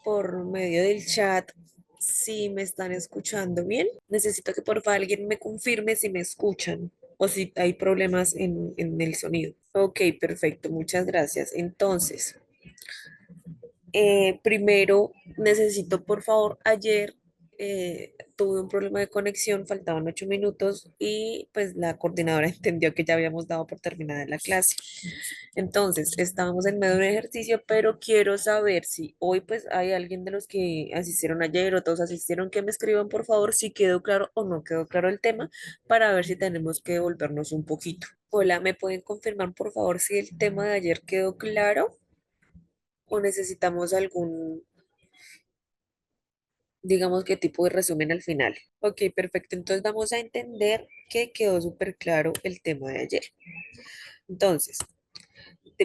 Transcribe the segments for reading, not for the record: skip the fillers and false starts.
Por medio del chat si me están escuchando bien. Necesito que por favor alguien me confirme si me escuchan o si hay problemas en el sonido. Ok, perfecto, muchas gracias. Entonces, primero necesito por favor, ayer tuve un problema de conexión, faltaban 8 minutos y pues la coordinadora entendió que ya habíamos dado por terminada la clase. Entonces, estábamos en medio de un ejercicio, pero quiero saber si hoy pues hay alguien de los que asistieron ayer o todos asistieron que me escriban por favor si quedó claro o no quedó claro el tema para ver si tenemos que devolvernos un poquito. Hola, ¿me pueden confirmar por favor si el tema de ayer quedó claro o necesitamos algún, digamos, qué tipo de resumen al final? Ok, perfecto. Entonces vamos a entender que quedó súper claro el tema de ayer. Entonces,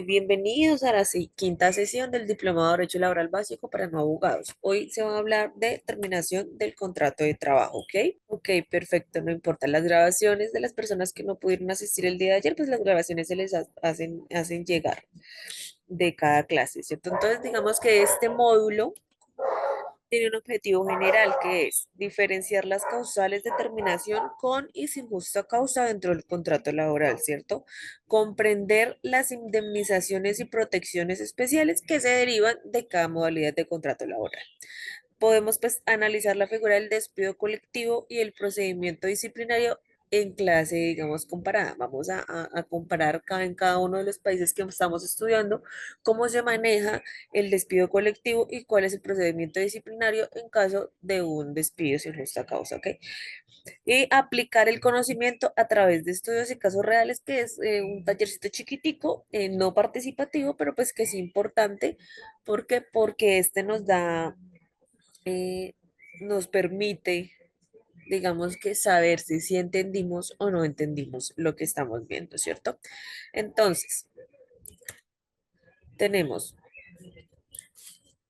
bienvenidos a la quinta sesión del Diplomado de Derecho Laboral Básico para no abogados. Hoy se va a hablar de terminación del contrato de trabajo, ¿ok? Ok, perfecto. No importa las grabaciones de las personas que no pudieron asistir el día de ayer, pues las grabaciones se les hacen llegar de cada clase, ¿cierto? Entonces, digamos que este módulo tiene un objetivo general que es diferenciar las causales de terminación con y sin justa causa dentro del contrato laboral, ¿cierto? Comprender las indemnizaciones y protecciones especiales que se derivan de cada modalidad de contrato laboral. Podemos pues analizar la figura del despido colectivo y el procedimiento disciplinario en clase, digamos, comparada. Vamos a comparar en cada uno de los países que estamos estudiando cómo se maneja el despido colectivo y cuál es el procedimiento disciplinario en caso de un despido sin justa causa, ¿ok? Y aplicar el conocimiento a través de estudios y casos reales, que es un tallercito chiquitico, no participativo, pero pues que es importante. ¿Por qué? Porque este eh, nos permite, digamos que saber si entendimos o no entendimos lo que estamos viendo, ¿cierto? Entonces, tenemos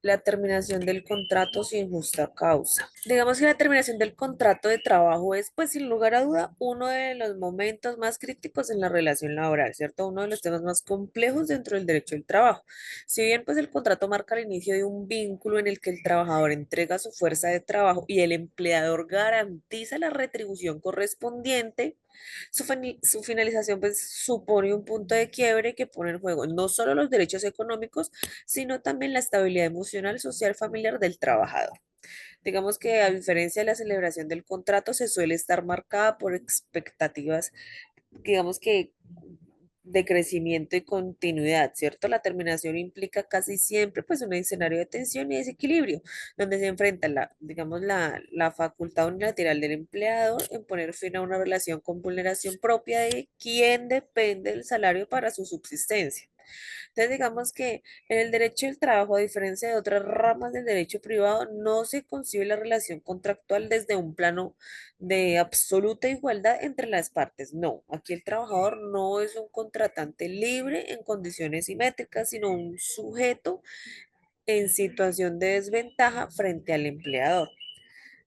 la terminación del contrato sin justa causa. Digamos que la terminación del contrato de trabajo es, pues, sin lugar a duda, uno de los momentos más críticos en la relación laboral, ¿cierto? Uno de los temas más complejos dentro del derecho del trabajo. Si bien, pues, el contrato marca el inicio de un vínculo en el que el trabajador entrega su fuerza de trabajo y el empleador garantiza la retribución correspondiente, su finalización pues supone un punto de quiebre que pone en juego no solo los derechos económicos, sino también la estabilidad emocional, social, familiar del trabajador. Digamos que a diferencia de la celebración del contrato, se suele estar marcada por expectativas, digamos que de crecimiento y continuidad, ¿cierto? La terminación implica casi siempre pues un escenario de tensión y desequilibrio, donde se enfrenta digamos, la facultad unilateral del empleador en poner fin a una relación con vulneración propia de quien depende del salario para su subsistencia. Entonces, digamos que en el derecho del trabajo, a diferencia de otras ramas del derecho privado, no se concibe la relación contractual desde un plano de absoluta igualdad entre las partes. No, aquí el trabajador no es un contratante libre en condiciones simétricas, sino un sujeto en situación de desventaja frente al empleador.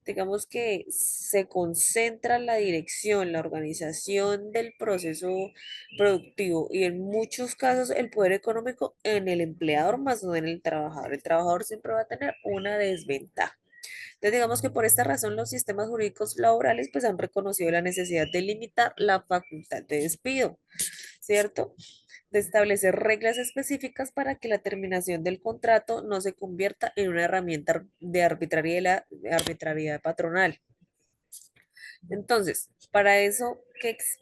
Digamos que se concentra la dirección, la organización del proceso productivo y en muchos casos el poder económico en el empleador más no en el trabajador. El trabajador siempre va a tener una desventaja. Entonces, digamos que por esta razón los sistemas jurídicos laborales pues han reconocido la necesidad de limitar la facultad de despido, ¿cierto? De establecer reglas específicas para que la terminación del contrato no se convierta en una herramienta de arbitrariedad patronal. Entonces, para eso,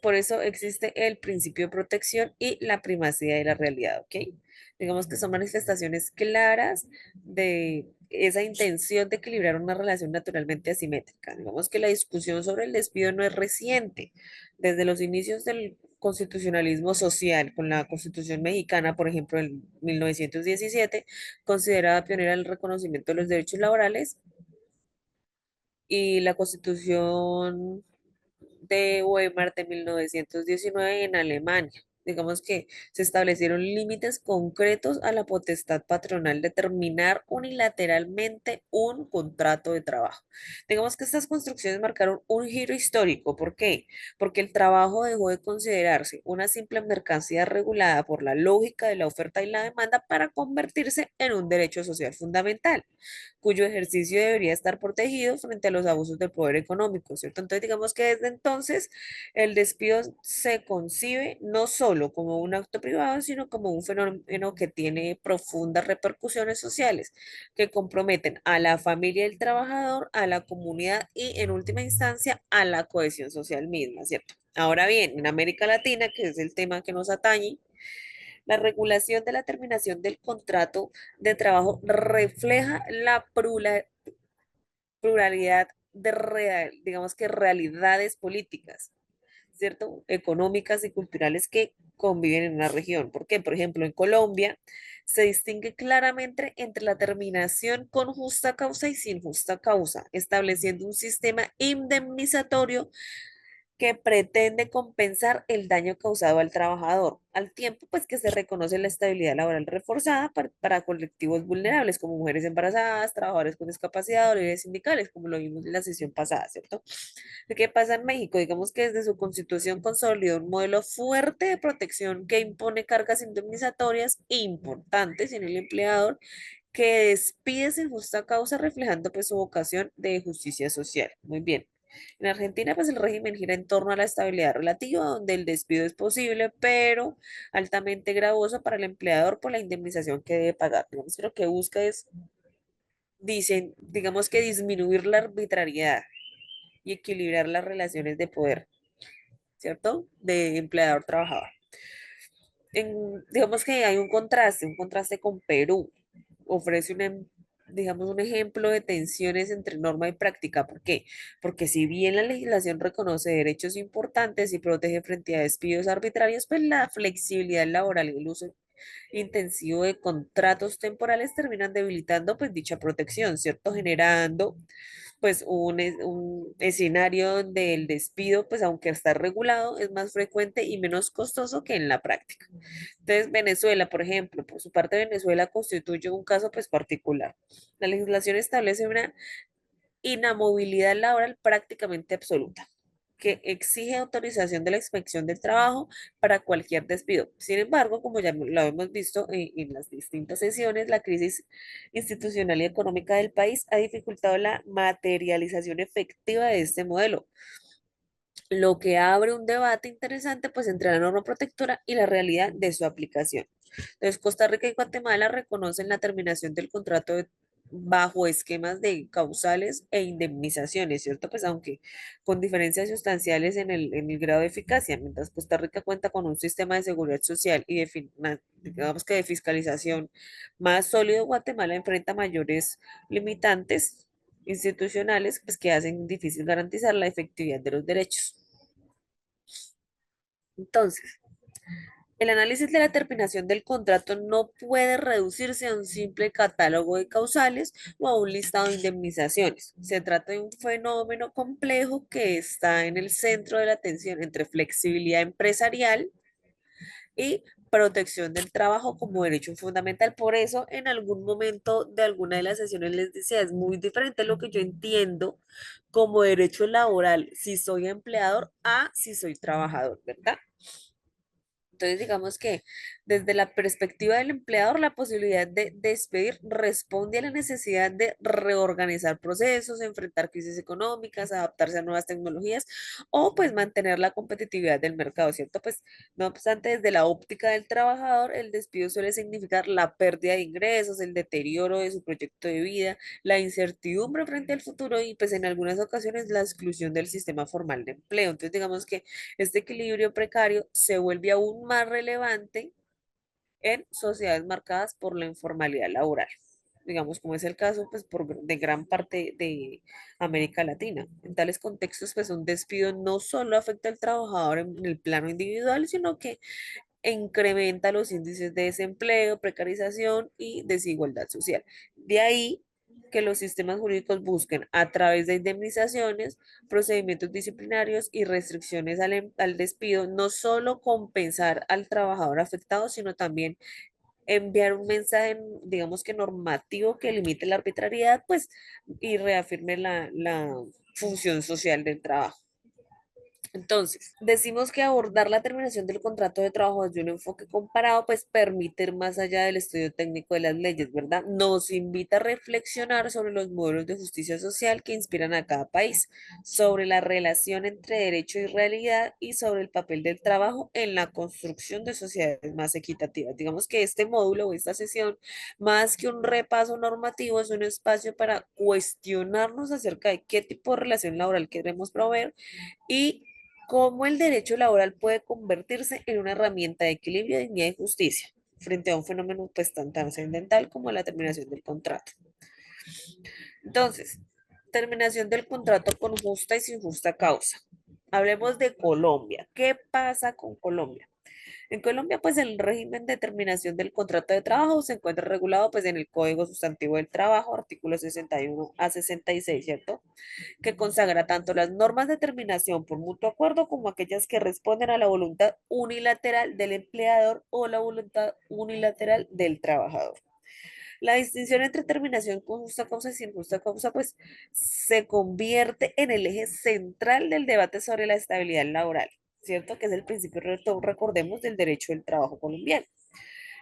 por eso existe el principio de protección y la primacía de la realidad, ¿ok? Digamos que son manifestaciones claras de esa intención de equilibrar una relación naturalmente asimétrica. Digamos que la discusión sobre el despido no es reciente. Desde los inicios del constitucionalismo social, con la Constitución mexicana, por ejemplo, en 1917, considerada pionera en el reconocimiento de los derechos laborales, y la Constitución de Weimar de 1919 en Alemania. Digamos que se establecieron límites concretos a la potestad patronal de terminar unilateralmente un contrato de trabajo. Digamos que estas construcciones marcaron un giro histórico. ¿Por qué? Porque el trabajo dejó de considerarse una simple mercancía regulada por la lógica de la oferta y la demanda para convertirse en un derecho social fundamental, cuyo ejercicio debería estar protegido frente a los abusos del poder económico, ¿cierto? Entonces, digamos que desde entonces el despido se concibe no solo como un acto privado, sino como un fenómeno que tiene profundas repercusiones sociales que comprometen a la familia del trabajador, a la comunidad y, en última instancia, a la cohesión social misma, ¿cierto? Ahora bien, en América Latina, que es el tema que nos atañe, la regulación de la terminación del contrato de trabajo refleja la pluralidad de digamos que realidades políticas, ¿cierto? Económicas y culturales que conviven en una región. ¿Por qué? Por ejemplo, en Colombia se distingue claramente entre la terminación con justa causa y sin justa causa, estableciendo un sistema indemnizatorio que pretende compensar el daño causado al trabajador, al tiempo pues que se reconoce la estabilidad laboral reforzada para colectivos vulnerables como mujeres embarazadas, trabajadores con discapacidad o líderes sindicales, como lo vimos en la sesión pasada, ¿cierto? ¿Qué pasa en México? Digamos que desde su constitución consolidó un modelo fuerte de protección que impone cargas indemnizatorias importantes en el empleador que despide sin justa causa, reflejando pues su vocación de justicia social. Muy bien. En Argentina, pues el régimen gira en torno a la estabilidad relativa, donde el despido es posible, pero altamente gravoso para el empleador por la indemnización que debe pagar. Digamos que lo que busca es, dicen, digamos que disminuir la arbitrariedad y equilibrar las relaciones de poder, ¿cierto? De empleador-trabajador. Digamos que hay un contraste con Perú. Ofrece digamos, un ejemplo de tensiones entre norma y práctica. ¿Por qué? Porque si bien la legislación reconoce derechos importantes y protege frente a despidos arbitrarios, pues la flexibilidad laboral y el uso intensivo de contratos temporales terminan debilitando pues dicha protección, ¿cierto? Generando pues un escenario donde el despido, pues aunque está regulado, es más frecuente y menos costoso que en la práctica. Entonces, Venezuela, por ejemplo, por su parte, Venezuela constituye un caso pues particular. La legislación establece una inamovilidad laboral prácticamente absoluta, que exige autorización de la inspección del trabajo para cualquier despido. Sin embargo, como ya lo hemos visto en las distintas sesiones, la crisis institucional y económica del país ha dificultado la materialización efectiva de este modelo, lo que abre un debate interesante pues entre la norma protectora y la realidad de su aplicación. Entonces, Costa Rica y Guatemala reconocen la terminación del contrato bajo esquemas de causales e indemnizaciones, ¿cierto? Pues aunque con diferencias sustanciales en el grado de eficacia, mientras Costa Rica cuenta con un sistema de seguridad social y digamos que de fiscalización más sólido, Guatemala enfrenta mayores limitantes institucionales pues, que hacen difícil garantizar la efectividad de los derechos. Entonces, el análisis de la terminación del contrato no puede reducirse a un simple catálogo de causales o a un listado de indemnizaciones. Se trata de un fenómeno complejo que está en el centro de la tensión entre flexibilidad empresarial y protección del trabajo como derecho fundamental. Por eso, en algún momento de alguna de las sesiones les decía, es muy diferente lo que yo entiendo como derecho laboral si soy empleador a si soy trabajador, ¿verdad? Entonces, digamos que desde la perspectiva del empleador, la posibilidad de despedir responde a la necesidad de reorganizar procesos, enfrentar crisis económicas, adaptarse a nuevas tecnologías o pues mantener la competitividad del mercado, ¿cierto? Pues no obstante, desde la óptica del trabajador, el despido suele significar la pérdida de ingresos, el deterioro de su proyecto de vida, la incertidumbre frente al futuro y pues en algunas ocasiones la exclusión del sistema formal de empleo. Entonces, digamos que este equilibrio precario se vuelve aún más relevante en sociedades marcadas por la informalidad laboral, digamos, como es el caso pues, de gran parte de América Latina. En tales contextos, pues un despido no solo afecta al trabajador en el plano individual, sino que incrementa los índices de desempleo, precarización y desigualdad social. De ahí que los sistemas jurídicos busquen a través de indemnizaciones, procedimientos disciplinarios y restricciones al despido, no solo compensar al trabajador afectado, sino también enviar un mensaje, digamos que normativo que limite la arbitrariedad, pues, y reafirme la función social del trabajo. Entonces, decimos que abordar la terminación del contrato de trabajo desde un enfoque comparado, pues permite ir más allá del estudio técnico de las leyes, ¿verdad? Nos invita a reflexionar sobre los modelos de justicia social que inspiran a cada país, sobre la relación entre derecho y realidad y sobre el papel del trabajo en la construcción de sociedades más equitativas. Digamos que este módulo o esta sesión, más que un repaso normativo, es un espacio para cuestionarnos acerca de qué tipo de relación laboral queremos proveer y cómo el derecho laboral puede convertirse en una herramienta de equilibrio, dignidad y justicia frente a un fenómeno pues tan trascendental como la terminación del contrato. Entonces, terminación del contrato con justa y sin justa causa. Hablemos de Colombia. ¿Qué pasa con Colombia? En Colombia, pues el régimen de terminación del contrato de trabajo se encuentra regulado pues en el Código Sustantivo del Trabajo, artículos 61 a 66, ¿cierto? Que consagra tanto las normas de terminación por mutuo acuerdo como aquellas que responden a la voluntad unilateral del empleador o la voluntad unilateral del trabajador. La distinción entre terminación con justa causa y sin justa causa, pues se convierte en el eje central del debate sobre la estabilidad laboral, ¿cierto? Que es el principio, recordemos, del derecho del trabajo colombiano.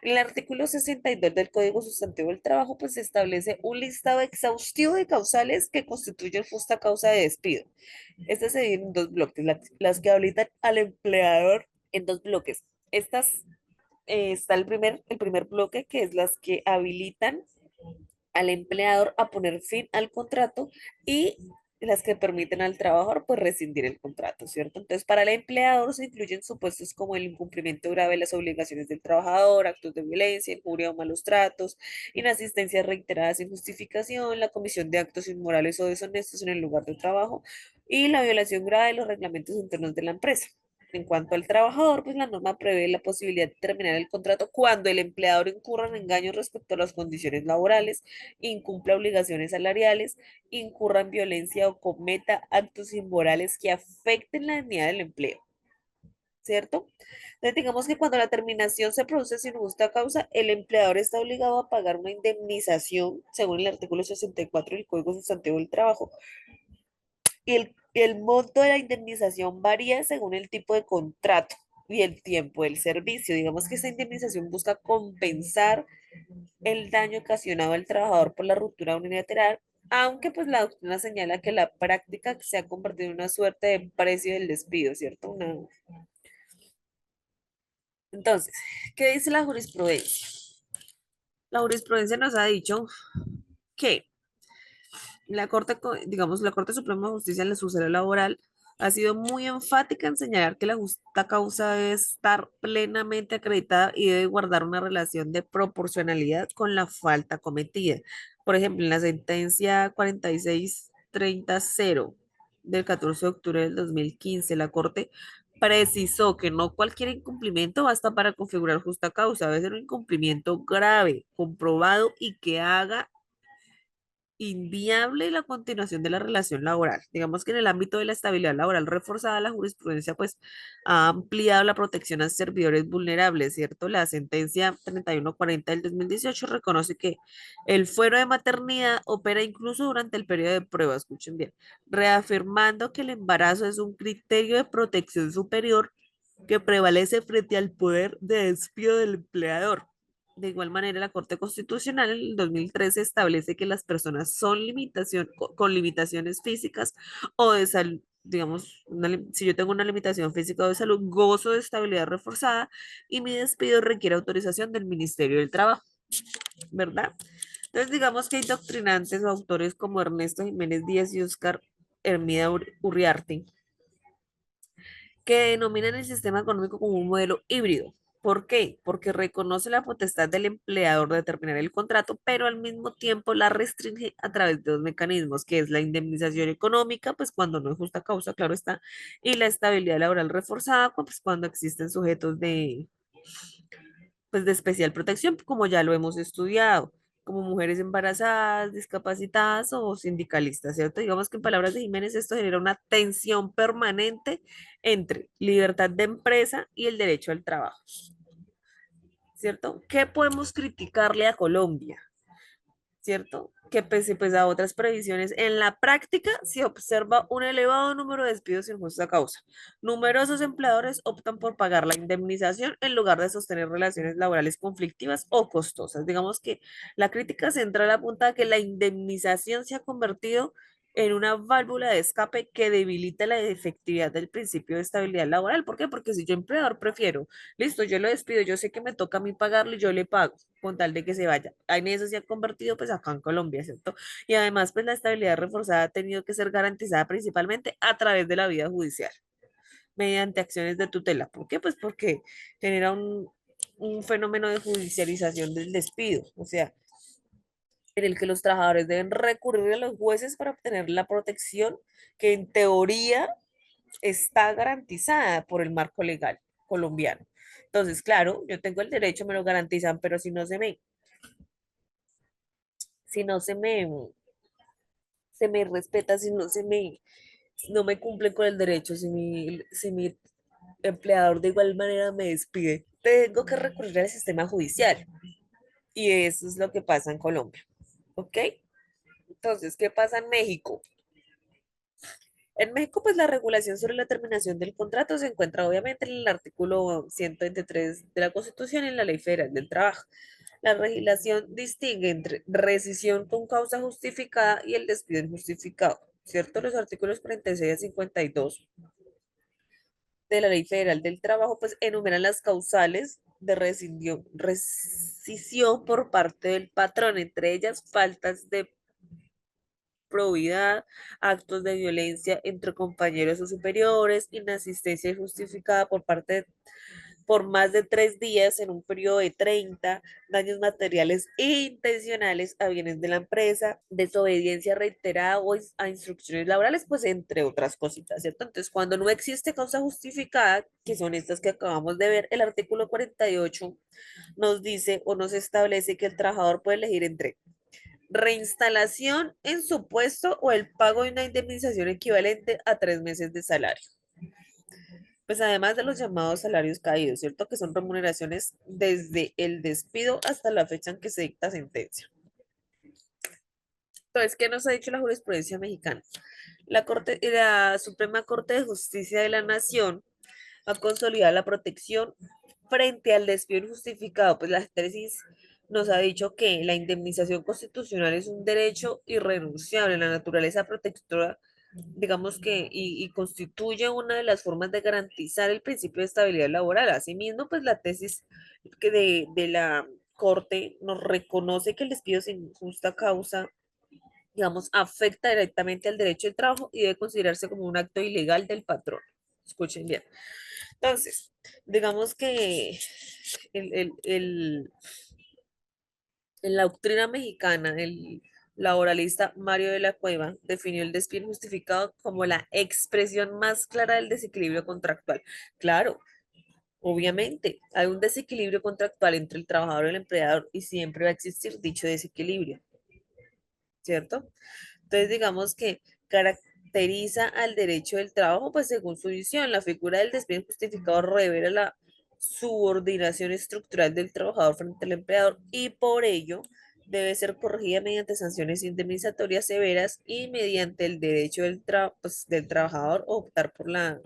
En el artículo 62 del Código Sustantivo del Trabajo, pues se establece un listado exhaustivo de causales que constituyen justa causa de despido. Este se divide en dos bloques, las que habilitan al empleador en dos bloques. Estas está el primer bloque, que es las que habilitan al empleador a poner fin al contrato y las que permiten al trabajador pues rescindir el contrato, ¿cierto? Entonces, para el empleador se incluyen supuestos como el incumplimiento grave de las obligaciones del trabajador, actos de violencia, injuria o malos tratos, inasistencia reiterada sin justificación, la comisión de actos inmorales o deshonestos en el lugar de trabajo y la violación grave de los reglamentos internos de la empresa. En cuanto al trabajador, pues la norma prevé la posibilidad de terminar el contrato cuando el empleador incurra en engaños respecto a las condiciones laborales, incumpla obligaciones salariales, incurra en violencia o cometa actos inmorales que afecten la dignidad del empleo, ¿cierto? Entonces, digamos que cuando la terminación se produce sin justa causa, el empleador está obligado a pagar una indemnización, según el artículo 64 del Código Sustantivo del Trabajo, y el monto de la indemnización varía según el tipo de contrato y el tiempo del servicio. Digamos que esta indemnización busca compensar el daño ocasionado al trabajador por la ruptura unilateral, aunque pues la doctrina señala que la práctica se ha convertido en una suerte de precio del despido, ¿cierto? Entonces, ¿qué dice la jurisprudencia? La jurisprudencia nos ha dicho que digamos, la Corte Suprema de Justicia en la sociedad laboral ha sido muy enfática en señalar que la justa causa debe estar plenamente acreditada y debe guardar una relación de proporcionalidad con la falta cometida. Por ejemplo, en la sentencia 4630 del 14 de octubre del 2015, la Corte precisó que no cualquier incumplimiento basta para configurar justa causa, debe ser un incumplimiento grave, comprobado y que haga inviable la continuación de la relación laboral. Digamos que en el ámbito de la estabilidad laboral reforzada, la jurisprudencia pues ha ampliado la protección a servidores vulnerables, ¿cierto? La sentencia 3140 del 2018 reconoce que el fuero de maternidad opera incluso durante el periodo de prueba, escuchen bien, reafirmando que el embarazo es un criterio de protección superior que prevalece frente al poder de despido del empleador. De igual manera, la Corte Constitucional en el 2013 establece que las personas con limitaciones físicas o de salud, digamos, si yo tengo una limitación física o de salud, gozo de estabilidad reforzada y mi despido requiere autorización del Ministerio del Trabajo, ¿verdad? Entonces, digamos que hay doctrinantes o autores como Ernesto Jiménez Díaz y Oscar Hermida Urriarte que denominan el sistema económico como un modelo híbrido. ¿Por qué? Porque reconoce la potestad del empleador de terminar el contrato, pero al mismo tiempo la restringe a través de dos mecanismos, que es la indemnización económica, pues cuando no es justa causa, claro está, y la estabilidad laboral reforzada, pues cuando existen sujetos de especial protección, como ya lo hemos estudiado. como mujeres embarazadas, discapacitadas o sindicalistas, ¿cierto? Digamos que en palabras de Jiménez esto genera una tensión permanente entre libertad de empresa y el derecho al trabajo, ¿cierto? ¿Qué podemos criticarle a Colombia? ¿Cierto? Que pese pues a otras previsiones, en la práctica se observa un elevado número de despidos sin justa causa. Numerosos empleadores optan por pagar la indemnización en lugar de sostener relaciones laborales conflictivas o costosas. Digamos que la crítica central apunta a que la indemnización se ha convertido en una válvula de escape que debilita la efectividad del principio de estabilidad laboral. ¿Por qué? Porque si yo empleador prefiero, listo, yo lo despido, yo sé que me toca a mí pagarle, yo le pago con tal de que se vaya. En eso se ha convertido pues acá en Colombia, ¿cierto? Y además pues la estabilidad reforzada ha tenido que ser garantizada principalmente a través de la vía judicial, mediante acciones de tutela. ¿Por qué? Pues porque genera un fenómeno de judicialización del despido, o sea, en el que los trabajadores deben recurrir a los jueces para obtener la protección que en teoría está garantizada por el marco legal colombiano. Entonces, claro, yo tengo el derecho, me lo garantizan, pero si no se me respeta, si no no me cumplen con el derecho, si mi empleador de igual manera me despide, tengo que recurrir al sistema judicial. Y eso es lo que pasa en Colombia. ¿Ok? Entonces, ¿qué pasa en México? En México, pues la regulación sobre la terminación del contrato se encuentra obviamente en el artículo 123 de la Constitución y en la Ley Federal del Trabajo. La legislación distingue entre rescisión con causa justificada y el despido injustificado, ¿cierto? Los artículos 46 a 52 de la Ley Federal del Trabajo, pues enumeran las causales de rescisión por parte del patrón, entre ellas faltas de probidad, actos de violencia entre compañeros o superiores, inasistencia injustificada por por más de 3 días en un periodo de 30, daños materiales e intencionales a bienes de la empresa, desobediencia reiterada o a instrucciones laborales, pues entre otras cositas, ¿cierto? Entonces, cuando no existe causa justificada, que son estas que acabamos de ver, el artículo 48 nos dice o nos establece que el trabajador puede elegir entre reinstalación en su puesto o el pago de una indemnización equivalente a 3 meses de salario. Pues además de los llamados salarios caídos, ¿cierto? Que son remuneraciones desde el despido hasta la fecha en que se dicta sentencia. Entonces, ¿qué nos ha dicho la jurisprudencia mexicana? La Suprema Corte de Justicia de la Nación ha consolidado la protección frente al despido injustificado. Pues la tesis nos ha dicho que la indemnización constitucional es un derecho irrenunciable. La naturaleza protectora, digamos que, y constituye una de las formas de garantizar el principio de estabilidad laboral. Asimismo, pues la tesis de la Corte nos reconoce que el despido sin justa causa, digamos, afecta directamente al derecho del trabajo y debe considerarse como un acto ilegal del patrón. Escuchen bien. Entonces, digamos que el, el, el, en la doctrina mexicana, el laboralista Mario de la Cueva definió el despido injustificado como la expresión más clara del desequilibrio contractual. Claro, obviamente, hay un desequilibrio contractual entre el trabajador y el empleador y siempre va a existir dicho desequilibrio, ¿cierto? Entonces, digamos que caracteriza al derecho del trabajo, pues según su visión, la figura del despido injustificado revela la subordinación estructural del trabajador frente al empleador y por ello debe ser corregida mediante sanciones indemnizatorias severas y mediante el derecho pues, del trabajador a optar por la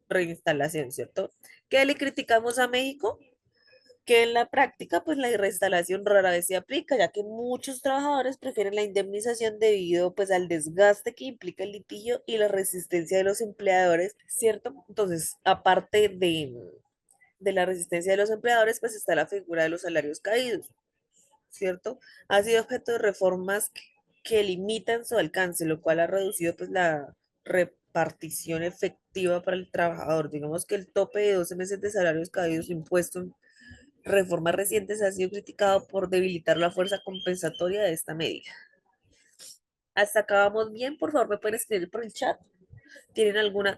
reinstalación, ¿cierto? ¿Qué le criticamos a México? Que en la práctica, pues la reinstalación rara vez se aplica, ya que muchos trabajadores prefieren la indemnización debido pues al desgaste que implica el litigio y la resistencia de los empleadores, ¿cierto? Entonces, aparte de la resistencia de los empleadores, pues está la figura de los salarios caídos, ¿cierto? Ha sido objeto de reformas que limitan su alcance, lo cual ha reducido pues la repartición efectiva para el trabajador. Digamos que el tope de 12 meses de salarios caídos impuesto en reformas recientes ha sido criticado por debilitar la fuerza compensatoria de esta medida. Hasta acabamos bien, por favor, me pueden escribir por el chat. ¿Tienen alguna,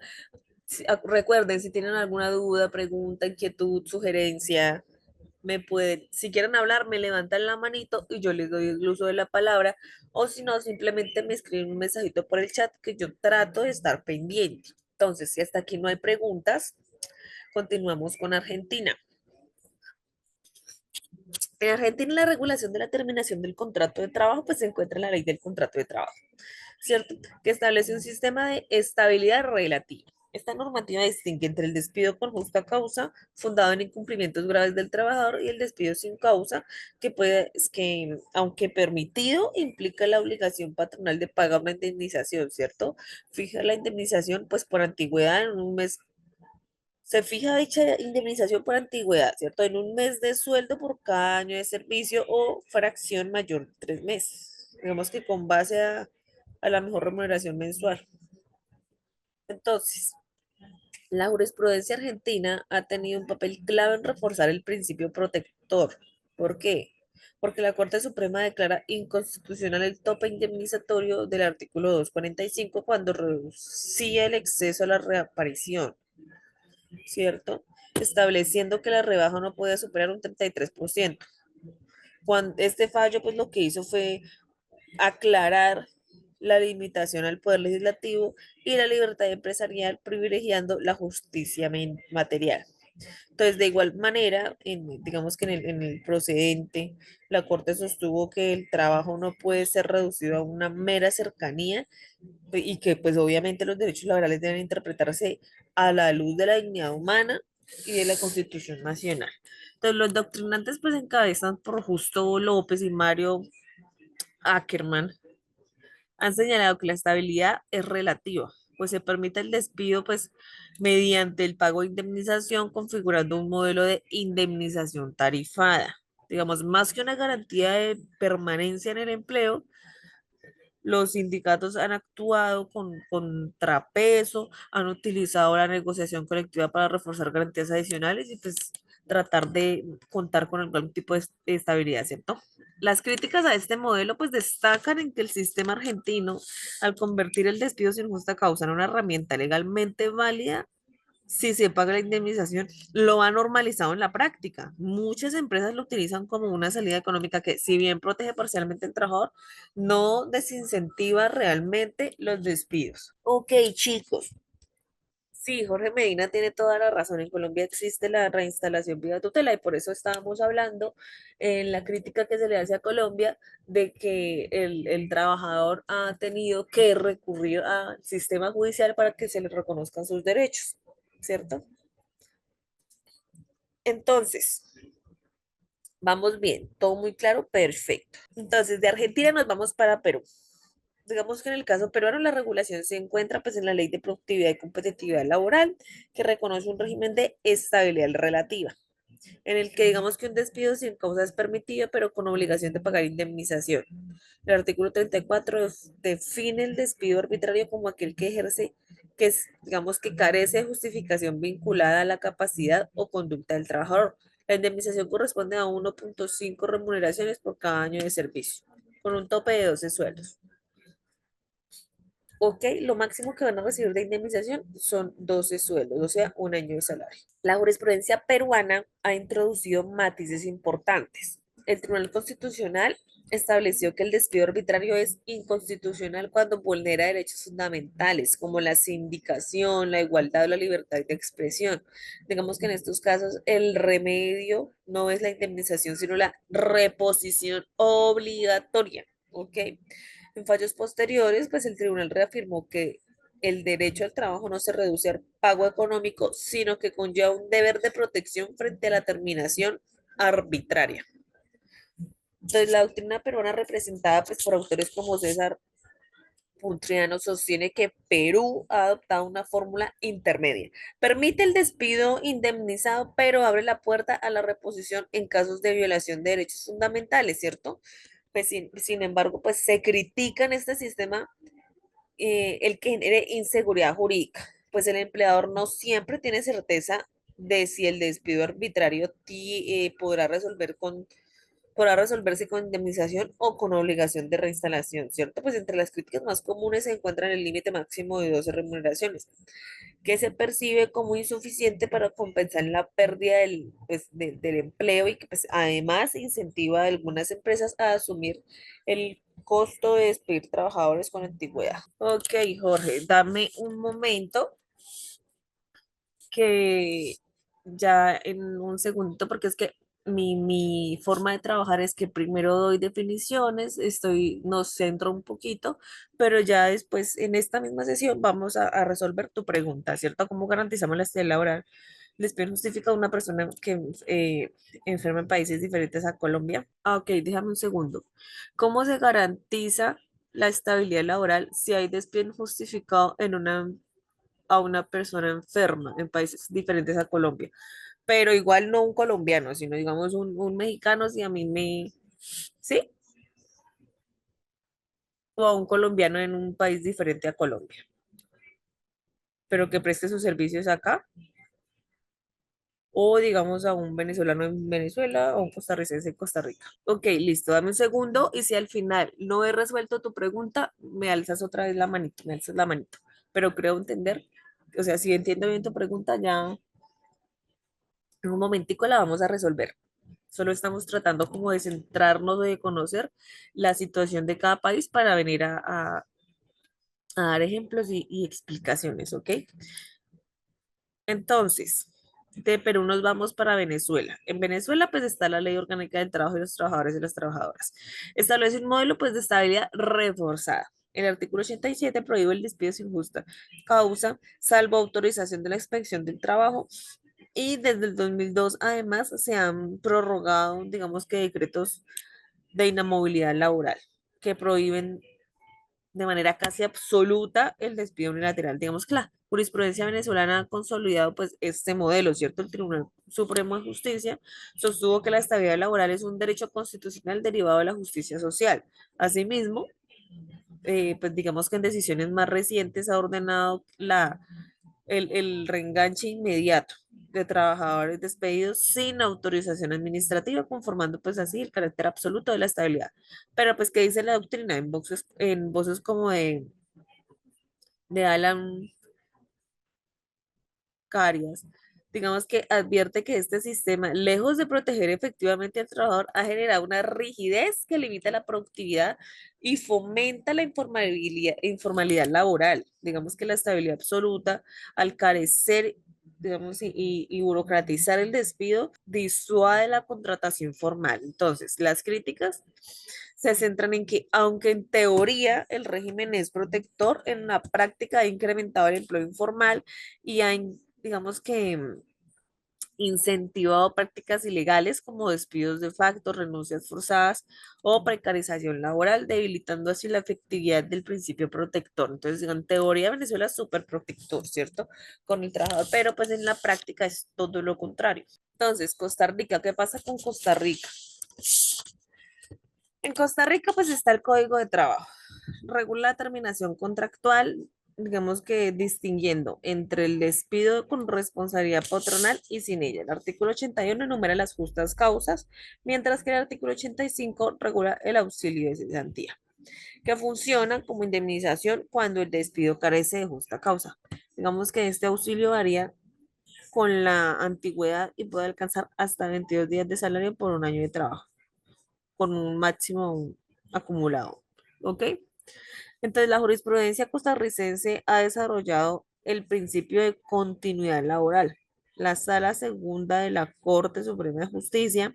recuerden, si tienen alguna duda, pregunta, inquietud, sugerencia, Me pueden, si quieren hablar, me levantan la manito y yo les doy el uso de la palabra, o si no, simplemente me escriben un mensajito por el chat que yo trato de estar pendiente. Entonces, si hasta aquí no hay preguntas, continuamos con Argentina. En Argentina, la regulación de la terminación del contrato de trabajo, pues se encuentra en la ley del contrato de trabajo, ¿cierto? Que establece un sistema de estabilidad relativa. Esta normativa distingue entre el despido con justa causa, fundado en incumplimientos graves del trabajador, y el despido sin causa, que puede, es que, aunque permitido, implica la obligación patronal de pagar una indemnización, ¿cierto? Fija la indemnización, pues por antigüedad en un mes. Se fija dicha indemnización por antigüedad, ¿cierto? En un mes de sueldo por cada año de servicio o fracción mayor de 3 meses. Digamos que con base a la mejor remuneración mensual. Entonces, la jurisprudencia argentina ha tenido un papel clave en reforzar el principio protector. ¿Por qué? Porque la Corte Suprema declara inconstitucional el tope indemnizatorio del artículo 245 cuando reducía el exceso a la reaparición, ¿cierto? Estableciendo que la rebaja no puede superar un 33%. Cuando este fallo, pues lo que hizo fue aclarar la limitación al poder legislativo y la libertad empresarial, privilegiando la justicia material. Entonces, de igual manera, digamos que en el procedente, la Corte sostuvo que el trabajo no puede ser reducido a una mera cercanía y que pues obviamente los derechos laborales deben interpretarse a la luz de la dignidad humana y de la Constitución Nacional. Entonces, los doctrinantes pues encabezan por Justo López y Mario Ackerman han señalado que la estabilidad es relativa, pues se permite el despido pues mediante el pago de indemnización configurando un modelo de indemnización tarifada. Digamos, más que una garantía de permanencia en el empleo, los sindicatos han actuado con contrapeso, han utilizado la negociación colectiva para reforzar garantías adicionales y pues tratar de contar con algún tipo de estabilidad, ¿cierto? Las críticas a este modelo pues destacan en que el sistema argentino, al convertir el despido sin justa causa en una herramienta legalmente válida, si se paga la indemnización, lo ha normalizado en la práctica. Muchas empresas lo utilizan como una salida económica que, si bien protege parcialmente al trabajador, no desincentiva realmente los despidos. Ok, chicos. Sí, Jorge Medina tiene toda la razón. En Colombia existe la reinstalación vía tutela y por eso estábamos hablando en la crítica que se le hace a Colombia de que el trabajador ha tenido que recurrir al sistema judicial para que se le reconozcan sus derechos, ¿cierto? Entonces, vamos bien, todo muy claro, perfecto. Entonces, de Argentina nos vamos para Perú. Digamos que en el caso peruano la regulación se encuentra pues en la Ley de Productividad y Competitividad Laboral, que reconoce un régimen de estabilidad relativa, en el que digamos que un despido sin causa es permitido, pero con obligación de pagar indemnización. El artículo 34 define el despido arbitrario como aquel que ejerce, que es, digamos que carece de justificación vinculada a la capacidad o conducta del trabajador. La indemnización corresponde a 1.5 remuneraciones por cada año de servicio, con un tope de 12 sueldos. Ok, lo máximo que van a recibir de indemnización son 12 sueldos, o sea, un año de salario. La jurisprudencia peruana ha introducido matices importantes. El Tribunal Constitucional estableció que el despido arbitrario es inconstitucional cuando vulnera derechos fundamentales como la sindicación, la igualdad o la libertad de expresión. Digamos que en estos casos el remedio no es la indemnización, sino la reposición obligatoria. ¿Ok? En fallos posteriores, pues el tribunal reafirmó que el derecho al trabajo no se reduce al pago económico, sino que conlleva un deber de protección frente a la terminación arbitraria. Entonces, la doctrina peruana representada pues, por autores como César Puntriano sostiene que Perú ha adoptado una fórmula intermedia. Permite el despido indemnizado, pero abre la puerta a la reposición en casos de violación de derechos fundamentales, ¿cierto? Pues sin embargo, pues se critica en este sistema el que genere inseguridad jurídica, pues el empleador no siempre tiene certeza de si el despido arbitrario podrá resolver con podrá resolverse con indemnización o con obligación de reinstalación, ¿cierto? Pues entre las críticas más comunes se encuentran el límite máximo de 12 remuneraciones, que se percibe como insuficiente para compensar la pérdida del empleo y que pues, además incentiva a algunas empresas a asumir el costo de despedir trabajadores con antigüedad. Ok, Jorge, dame un momento que ya en un segundito, porque es que mi forma de trabajar es que primero doy definiciones, nos centro un poquito, pero ya después en esta misma sesión vamos a resolver tu pregunta, ¿cierto? ¿Cómo garantizamos la estabilidad laboral? ¿Les piden justifica a una persona que enferma en países diferentes a Colombia? Ah, ok, déjame un segundo. ¿Cómo se garantiza la estabilidad laboral si hay despido injustificado en una a una persona enferma en países diferentes a Colombia? Pero igual no un colombiano, sino digamos un mexicano, si a mí me, ¿sí? O a un colombiano en un país diferente a Colombia, pero que preste sus servicios acá, o digamos a un venezolano en Venezuela o un costarricense en Costa Rica. Ok, listo, dame un segundo y si al final no he resuelto tu pregunta, me alzas otra vez la manito, me alzas la manito, pero creo entender, o sea, si entiendo bien tu pregunta, ya en un momentico la vamos a resolver. Solo estamos tratando como de centrarnos, de conocer la situación de cada país para venir a dar ejemplos y explicaciones, ¿ok? Entonces, de Perú nos vamos para Venezuela. En Venezuela, pues está la Ley Orgánica del Trabajo de los Trabajadores y las Trabajadoras. Establece un modelo, pues, de estabilidad reforzada. El artículo 87 prohíbe el despido sin justa causa, salvo autorización de la inspección del trabajo. Y desde el 2002, además, se han prorrogado, digamos que decretos de inamovilidad laboral que prohíben de manera casi absoluta el despido unilateral. Digamos que la jurisprudencia venezolana ha consolidado pues este modelo, ¿cierto? El Tribunal Supremo de Justicia sostuvo que la estabilidad laboral es un derecho constitucional derivado de la justicia social. Asimismo, pues digamos que en decisiones más recientes ha ordenado el reenganche inmediato de trabajadores despedidos sin autorización administrativa, conformando pues así el carácter absoluto de la estabilidad. Pero pues, ¿qué dice la doctrina? En voces como de Alan Carias, digamos que advierte que este sistema, lejos de proteger efectivamente al trabajador, ha generado una rigidez que limita la productividad y fomenta la informalidad laboral. Digamos que la estabilidad absoluta, al carecer, digamos, y burocratizar el despido, disuade la contratación formal. Entonces, las críticas se centran en que, aunque en teoría el régimen es protector, en la práctica ha incrementado el empleo informal y ha, digamos que, incentivado prácticas ilegales como despidos de facto, renuncias forzadas o precarización laboral, debilitando así la efectividad del principio protector. Entonces, en teoría, Venezuela es súper protector, ¿cierto? Con el trabajador, pero pues en la práctica es todo lo contrario. Entonces, Costa Rica, ¿qué pasa con Costa Rica? En Costa Rica, pues está el Código de Trabajo. Regula la terminación contractual, digamos que distinguiendo entre el despido con responsabilidad patronal y sin ella. El artículo 81 enumera las justas causas, mientras que el artículo 85 regula el auxilio de cesantía, que funciona como indemnización cuando el despido carece de justa causa. Digamos que este auxilio varía con la antigüedad y puede alcanzar hasta 22 días de salario por un año de trabajo, con un máximo acumulado. ¿Ok? Entonces, la jurisprudencia costarricense ha desarrollado el principio de continuidad laboral. La Sala Segunda de la Corte Suprema de Justicia,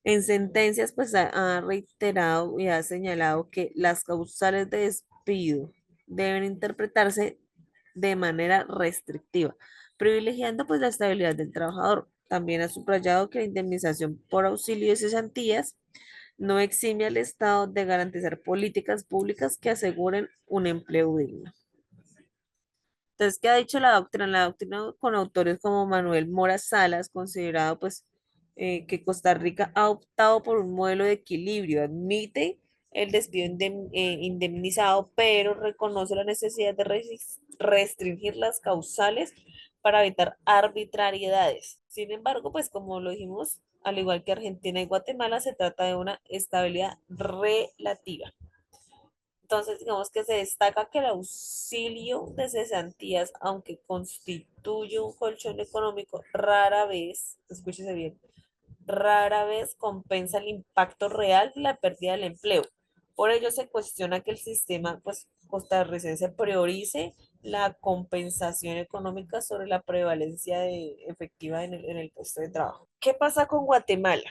en sentencias, pues ha reiterado y ha señalado que las causales de despido deben interpretarse de manera restrictiva, privilegiando pues la estabilidad del trabajador. También ha subrayado que la indemnización por auxilio de cesantías no exime al Estado de garantizar políticas públicas que aseguren un empleo digno. Entonces, ¿qué ha dicho la doctrina? La doctrina con autores como Manuel Mora Salas, considerado pues que Costa Rica ha optado por un modelo de equilibrio, admite el despido indemnizado, pero reconoce la necesidad de restringir las causales para evitar arbitrariedades. Sin embargo, pues como lo dijimos al igual que Argentina y Guatemala, se trata de una estabilidad relativa. Entonces, digamos que se destaca que el auxilio de cesantías, aunque constituye un colchón económico, rara vez, escúchese bien, rara vez compensa el impacto real de la pérdida del empleo. Por ello se cuestiona que el sistema pues, costarricense priorice la compensación económica sobre la prevalencia efectiva en el puesto de trabajo. ¿Qué pasa con Guatemala?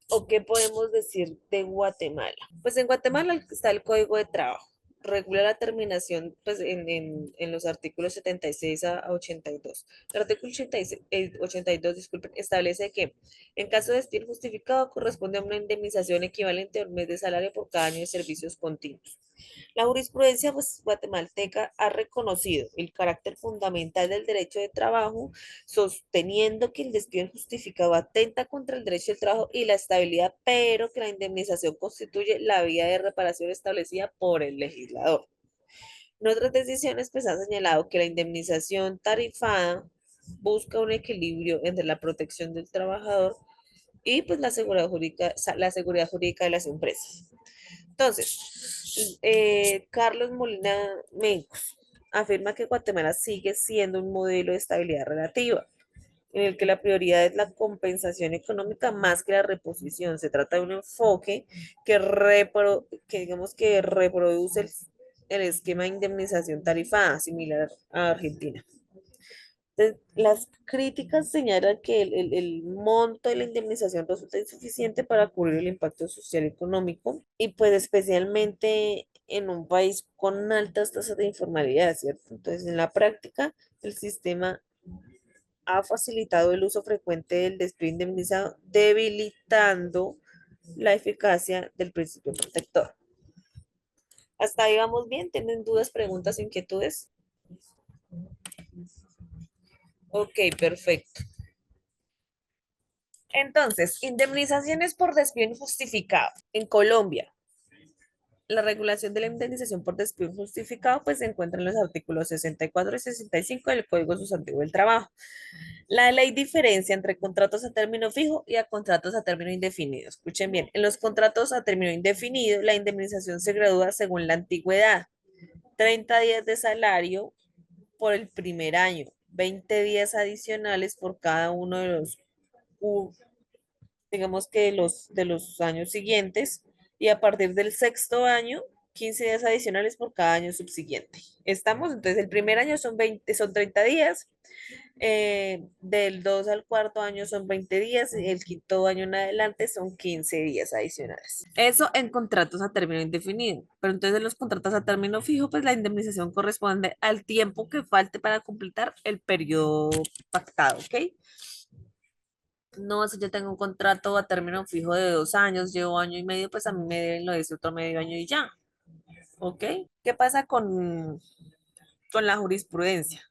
¿O qué podemos decir de Guatemala? Pues en Guatemala está el Código de Trabajo. Regula la terminación pues, en los artículos 76 a 82. El artículo 86, 82, disculpen, establece que en caso de despido justificado corresponde a una indemnización equivalente a un mes de salario por cada año de servicios continuos. La jurisprudencia pues, guatemalteca ha reconocido el carácter fundamental del derecho de trabajo, sosteniendo que el despido injustificado atenta contra el derecho del trabajo y la estabilidad, pero que la indemnización constituye la vía de reparación establecida por el legislador. En otras decisiones, pues ha señalado que la indemnización tarifada busca un equilibrio entre la protección del trabajador y pues la seguridad jurídica de las empresas. Entonces, Carlos Molina Mencos afirma que Guatemala sigue siendo un modelo de estabilidad relativa, en el que la prioridad es la compensación económica más que la reposición. Se trata de un enfoque que digamos que reproduce el esquema de indemnización tarifada, similar a Argentina. Entonces, las críticas señalan que el monto de la indemnización resulta insuficiente para cubrir el impacto social y económico y pues especialmente en un país con altas tasas de informalidad, ¿cierto? Entonces, en la práctica, el sistema ha facilitado el uso frecuente del despido indemnizado, debilitando la eficacia del principio protector. Hasta ahí vamos bien, ¿tienen dudas, preguntas, inquietudes? Ok, perfecto. Entonces, indemnizaciones por despido injustificado. En Colombia, la regulación de la indemnización por despido injustificado pues se encuentra en los artículos 64 y 65 del Código Sustantivo del Trabajo. La ley diferencia entre contratos a término fijo y a contratos a término indefinido. Escuchen bien, en los contratos a término indefinido, la indemnización se gradúa según la antigüedad. 30 días de salario por el primer año, 20 días adicionales por cada uno de los digamos que de los años siguientes, y a partir del sexto año, 15 días adicionales por cada año subsiguiente. ¿Estamos? Entonces, el primer año son 30 días, del 2 al cuarto año son 20 días, y el quinto año en adelante son 15 días adicionales. Eso en contratos a término indefinido, pero entonces en los contratos a término fijo, pues la indemnización corresponde al tiempo que falte para completar el periodo pactado, ¿ok? No, si yo tengo un contrato a término fijo de 2 años, llevo año y medio, pues a mí me deben lo de ese otro medio año y ya. ¿Ok? ¿Qué pasa con la jurisprudencia?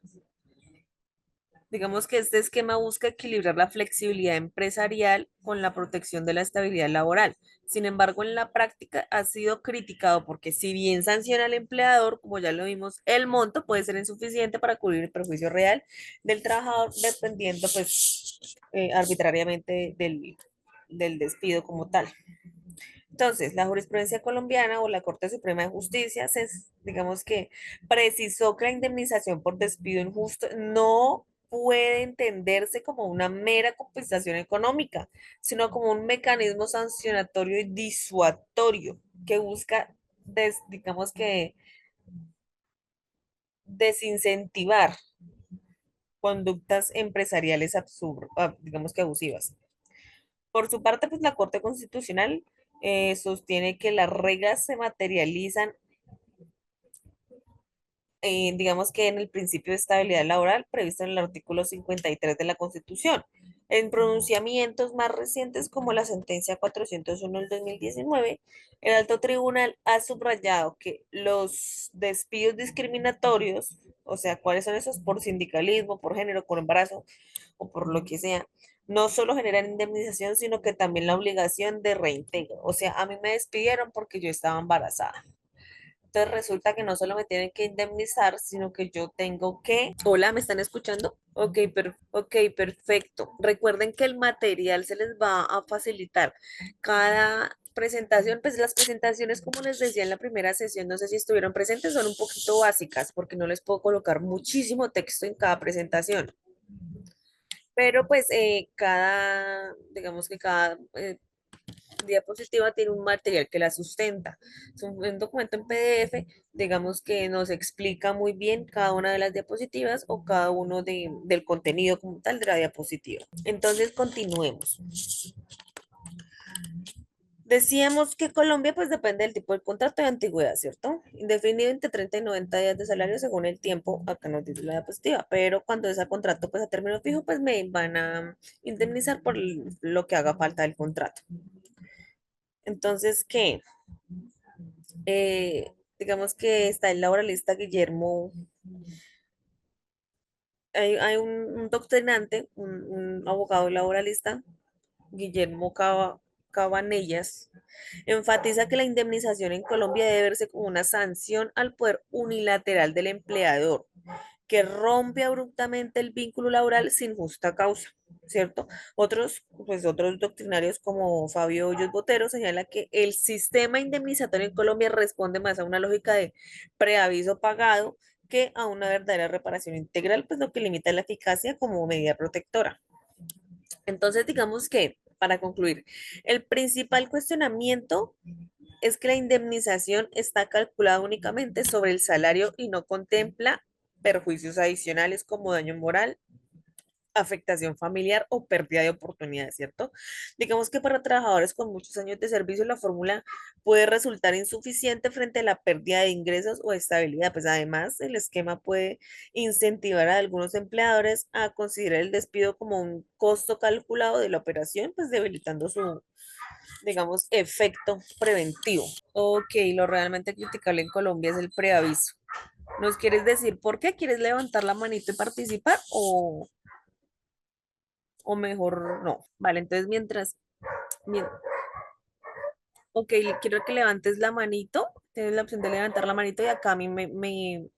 Digamos que este esquema busca equilibrar la flexibilidad empresarial con la protección de la estabilidad laboral. Sin embargo, en la práctica ha sido criticado porque si bien sanciona al empleador, como ya lo vimos, el monto puede ser insuficiente para cubrir el perjuicio real del trabajador, dependiendo pues arbitrariamente del despido como tal. Entonces, la jurisprudencia colombiana o la Corte Suprema de Justicia, digamos que precisó que la indemnización por despido injusto no puede entenderse como una mera compensación económica, sino como un mecanismo sancionatorio y disuatorio que busca, digamos que, desincentivar conductas empresariales digamos que abusivas. Por su parte, pues la Corte Constitucional sostiene que las reglas se materializan, digamos que en el principio de estabilidad laboral previsto en el artículo 53 de la Constitución. En pronunciamientos más recientes, como la sentencia 401 del 2019, el Alto Tribunal ha subrayado que los despidos discriminatorios, o sea, ¿cuáles son esos? Por sindicalismo, por género, por embarazo o por lo que sea, no solo generan indemnización, sino que también la obligación de reintegro. O sea, a mí me despidieron porque yo estaba embarazada. Entonces resulta que no solo me tienen que indemnizar, sino que yo tengo que... Hola, ¿me están escuchando? Ok, ok, perfecto. Recuerden que el material se les va a facilitar. Cada presentación, pues las presentaciones, como les decía en la primera sesión, no sé si estuvieron presentes, son un poquito básicas porque no les puedo colocar muchísimo texto en cada presentación. Pero pues digamos que cada diapositiva tiene un material que la sustenta. Es un documento en PDF, digamos que nos explica muy bien cada una de las diapositivas o cada uno del contenido como tal de la diapositiva. Entonces, continuemos. Decíamos que Colombia pues depende del tipo de contrato de antigüedad, ¿cierto? Indefinido entre 30 y 90 días de salario según el tiempo, acá nos dice la diapositiva, pero cuando es a contrato pues a término fijo pues me van a indemnizar por lo que haga falta del contrato. Entonces, ¿qué? Digamos que está el laboralista Guillermo, hay un doctrinante, un abogado laboralista, Guillermo Cabanellas, enfatiza que la indemnización en Colombia debe verse como una sanción al poder unilateral del empleador, que rompe abruptamente el vínculo laboral sin justa causa, ¿cierto? Otros doctrinarios como Fabio Hoyos Botero señala que el sistema indemnizatorio en Colombia responde más a una lógica de preaviso pagado que a una verdadera reparación integral, pues lo que limita la eficacia como medida protectora. Entonces, digamos que, para concluir, el principal cuestionamiento es que la indemnización está calculada únicamente sobre el salario y no contempla perjuicios adicionales como daño moral, afectación familiar o pérdida de oportunidades, ¿cierto? Digamos que para trabajadores con muchos años de servicio la fórmula puede resultar insuficiente frente a la pérdida de ingresos o estabilidad. Pues además el esquema puede incentivar a algunos empleadores a considerar el despido como un costo calculado de la operación, pues debilitando su, digamos, efecto preventivo. Ok, lo realmente criticable en Colombia es el preaviso. ¿Nos quieres decir por qué? ¿Quieres levantar la manito y participar o mejor no? Vale, entonces mien- ok, quiero que levantes la manito. Tienes la opción de levantar la manito y acá a mí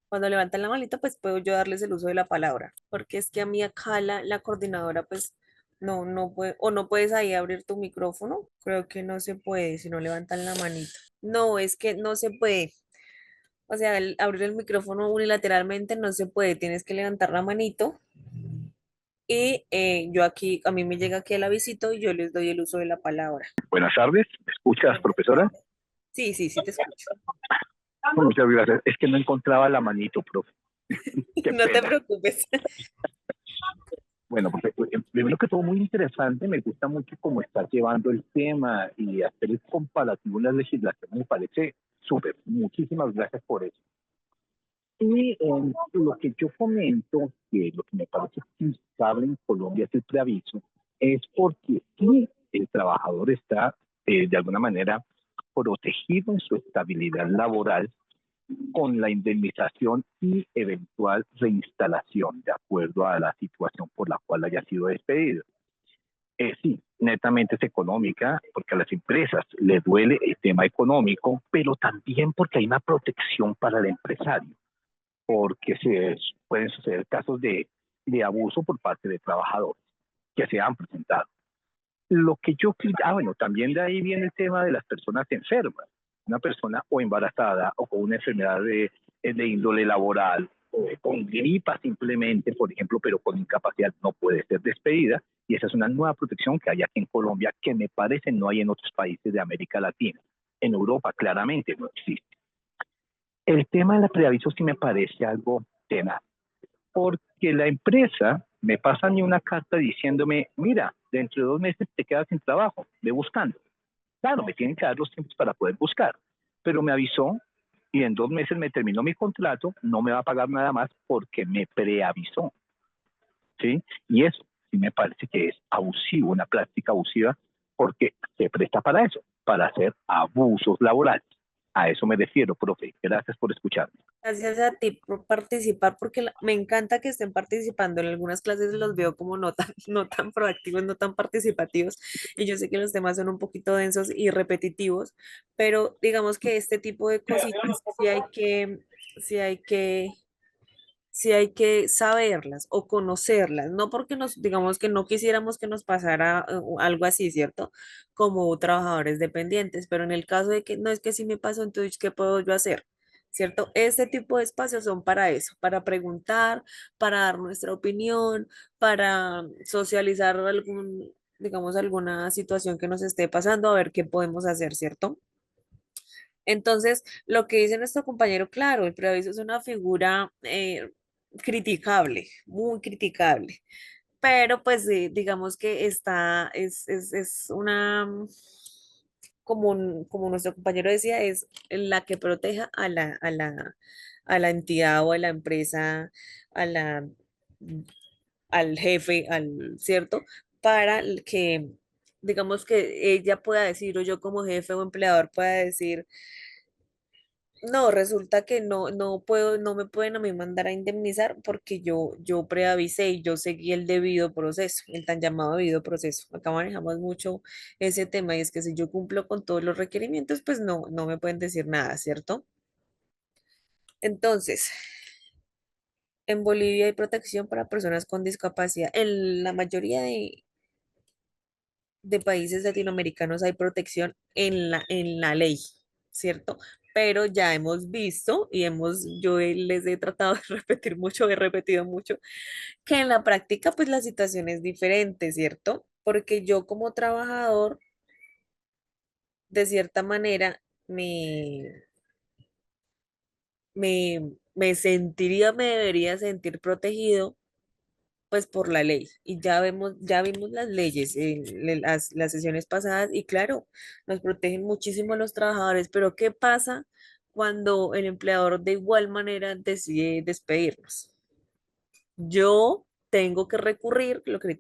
cuando levantan la manito, pues puedo yo darles el uso de la palabra. Porque es que a mí acá la coordinadora, pues no puede, o no puedes ahí abrir tu micrófono. Creo que no se puede si no levantan la manito. No, es que no se puede. O sea, abrir el micrófono unilateralmente no se puede, tienes que levantar la manito y yo aquí, a mí me llega aquí el avisito y yo les doy el uso de la palabra. Buenas tardes, ¿me escuchas, Buenas profesora? tardes. Sí, sí, sí te escucho. Muchas gracias. Es que no encontraba la manito, profe. Qué No te pena. preocupes. Bueno, profe, primero que todo, muy interesante. Me gusta mucho cómo estás llevando el tema y hacer el comparativo en la legislación. Me parece súper. Muchísimas gracias por eso. Y lo que yo comento, que lo que me parece criticable en Colombia es el preaviso, es porque sí, el trabajador está de alguna manera protegido en su estabilidad laboral con la indemnización y eventual reinstalación de acuerdo a la situación por la cual haya sido despedido. Sí, netamente es económica, porque a las empresas les duele el tema económico, pero también porque hay una protección para el empresario, porque pueden suceder casos de abuso por parte de trabajadores que se han presentado. Lo que yo, bueno, también de ahí viene el tema de las personas enfermas. Una persona o embarazada o con una enfermedad de índole laboral o con gripa simplemente, por ejemplo, pero con incapacidad no puede ser despedida. Y esa es una nueva protección que hay aquí en Colombia que me parece no hay en otros países de América Latina. En Europa claramente no existe. El tema del preaviso sí me parece algo tenaz, porque la empresa me pasa a mí una carta diciéndome, mira, dentro de 2 meses te quedas sin trabajo, ve buscando. Claro, me tienen que dar los tiempos para poder buscar, pero me avisó y en 2 meses me terminó mi contrato, no me va a pagar nada más porque me preavisó, ¿sí? Y eso sí me parece que es abusivo, una práctica abusiva, porque se presta para eso, para hacer abusos laborales. A eso me refiero, profe. Gracias por escucharme. Gracias a ti por participar, porque me encanta que estén participando. En algunas clases los veo como no tan, no tan proactivos, no tan participativos, y yo sé que los temas son un poquito densos y repetitivos, pero digamos que este tipo de cositas sí hay que, sí hay que saberlas o conocerlas, no porque nos, digamos que no quisiéramos que nos pasara algo así, ¿cierto? Como trabajadores dependientes, pero en el caso de que no es que si me pasó, entonces, ¿qué puedo yo hacer? ¿Cierto? Este tipo de espacios son para eso, para preguntar, para dar nuestra opinión, para socializar algún, digamos, alguna situación que nos esté pasando, a ver qué podemos hacer, ¿cierto? Entonces, lo que dice nuestro compañero, claro, el preaviso es una figura criticable, muy criticable, pero pues digamos que es una, como, como nuestro compañero decía, es la que proteja a la entidad o a la empresa, a la, al jefe, al, ¿cierto? Para que, digamos que ella pueda decir, o yo como jefe o empleador pueda decir, no, resulta que no puedo, no me pueden a mí mandar a indemnizar porque yo preavisé y yo seguí el debido proceso, el tan llamado debido proceso. Acá manejamos mucho ese tema y es que si yo cumplo con todos los requerimientos, pues no me pueden decir nada, ¿cierto? Entonces, en Bolivia hay protección para personas con discapacidad. En la mayoría de países latinoamericanos hay protección en la ley, ¿cierto? Pero ya hemos visto y les he tratado de repetir mucho, he repetido mucho, que en la práctica pues la situación es diferente, ¿cierto? Porque yo como trabajador, de cierta manera, me sentiría, me debería sentir protegido pues por la ley. Y ya vimos las leyes en las sesiones pasadas y claro, nos protegen muchísimo a los trabajadores, pero ¿qué pasa cuando el empleador de igual manera decide despedirnos? Yo tengo que recurrir, lo que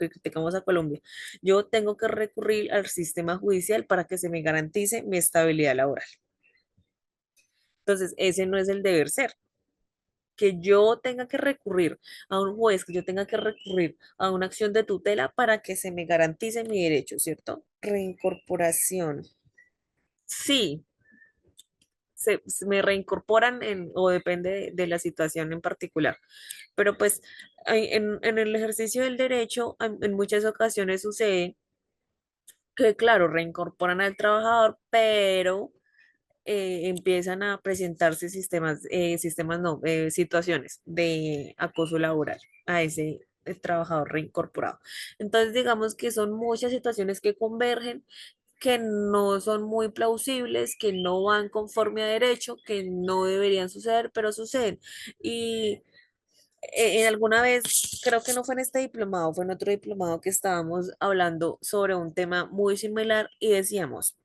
criticamos a Colombia, yo tengo que recurrir al sistema judicial para que se me garantice mi estabilidad laboral. Entonces, ese no es el deber ser. Que yo tenga que recurrir a un juez, que yo tenga que recurrir a una acción de tutela para que se me garantice mi derecho, ¿cierto? Reincorporación. Sí, se me reincorporan o depende de la situación en particular. Pero pues en el ejercicio del derecho, en muchas ocasiones sucede que, claro, reincorporan al trabajador, pero empiezan a presentarse sistemas no, situaciones de acoso laboral a ese trabajador reincorporado. Entonces, digamos que son muchas situaciones que convergen, que no son muy plausibles, que no van conforme a derecho, que no deberían suceder, pero suceden. Y en alguna vez, creo que no fue en este diplomado, fue en otro diplomado que estábamos hablando sobre un tema muy similar y decíamos,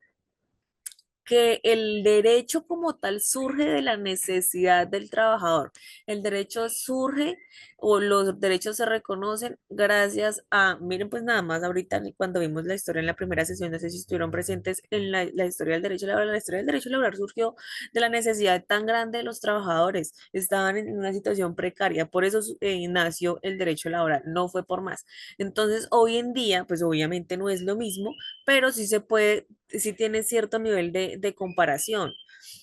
que el derecho como tal surge de la necesidad del trabajador. El derecho surge o los derechos se reconocen gracias a, miren pues nada más ahorita cuando vimos la historia en la primera sesión, no sé si estuvieron presentes en la historia del derecho laboral, la historia del derecho laboral surgió de la necesidad tan grande de los trabajadores, estaban en una situación precaria, por eso nació el derecho laboral, no fue por más. Entonces, hoy en día, pues obviamente no es lo mismo, pero sí se puede, sí tiene cierto nivel de comparación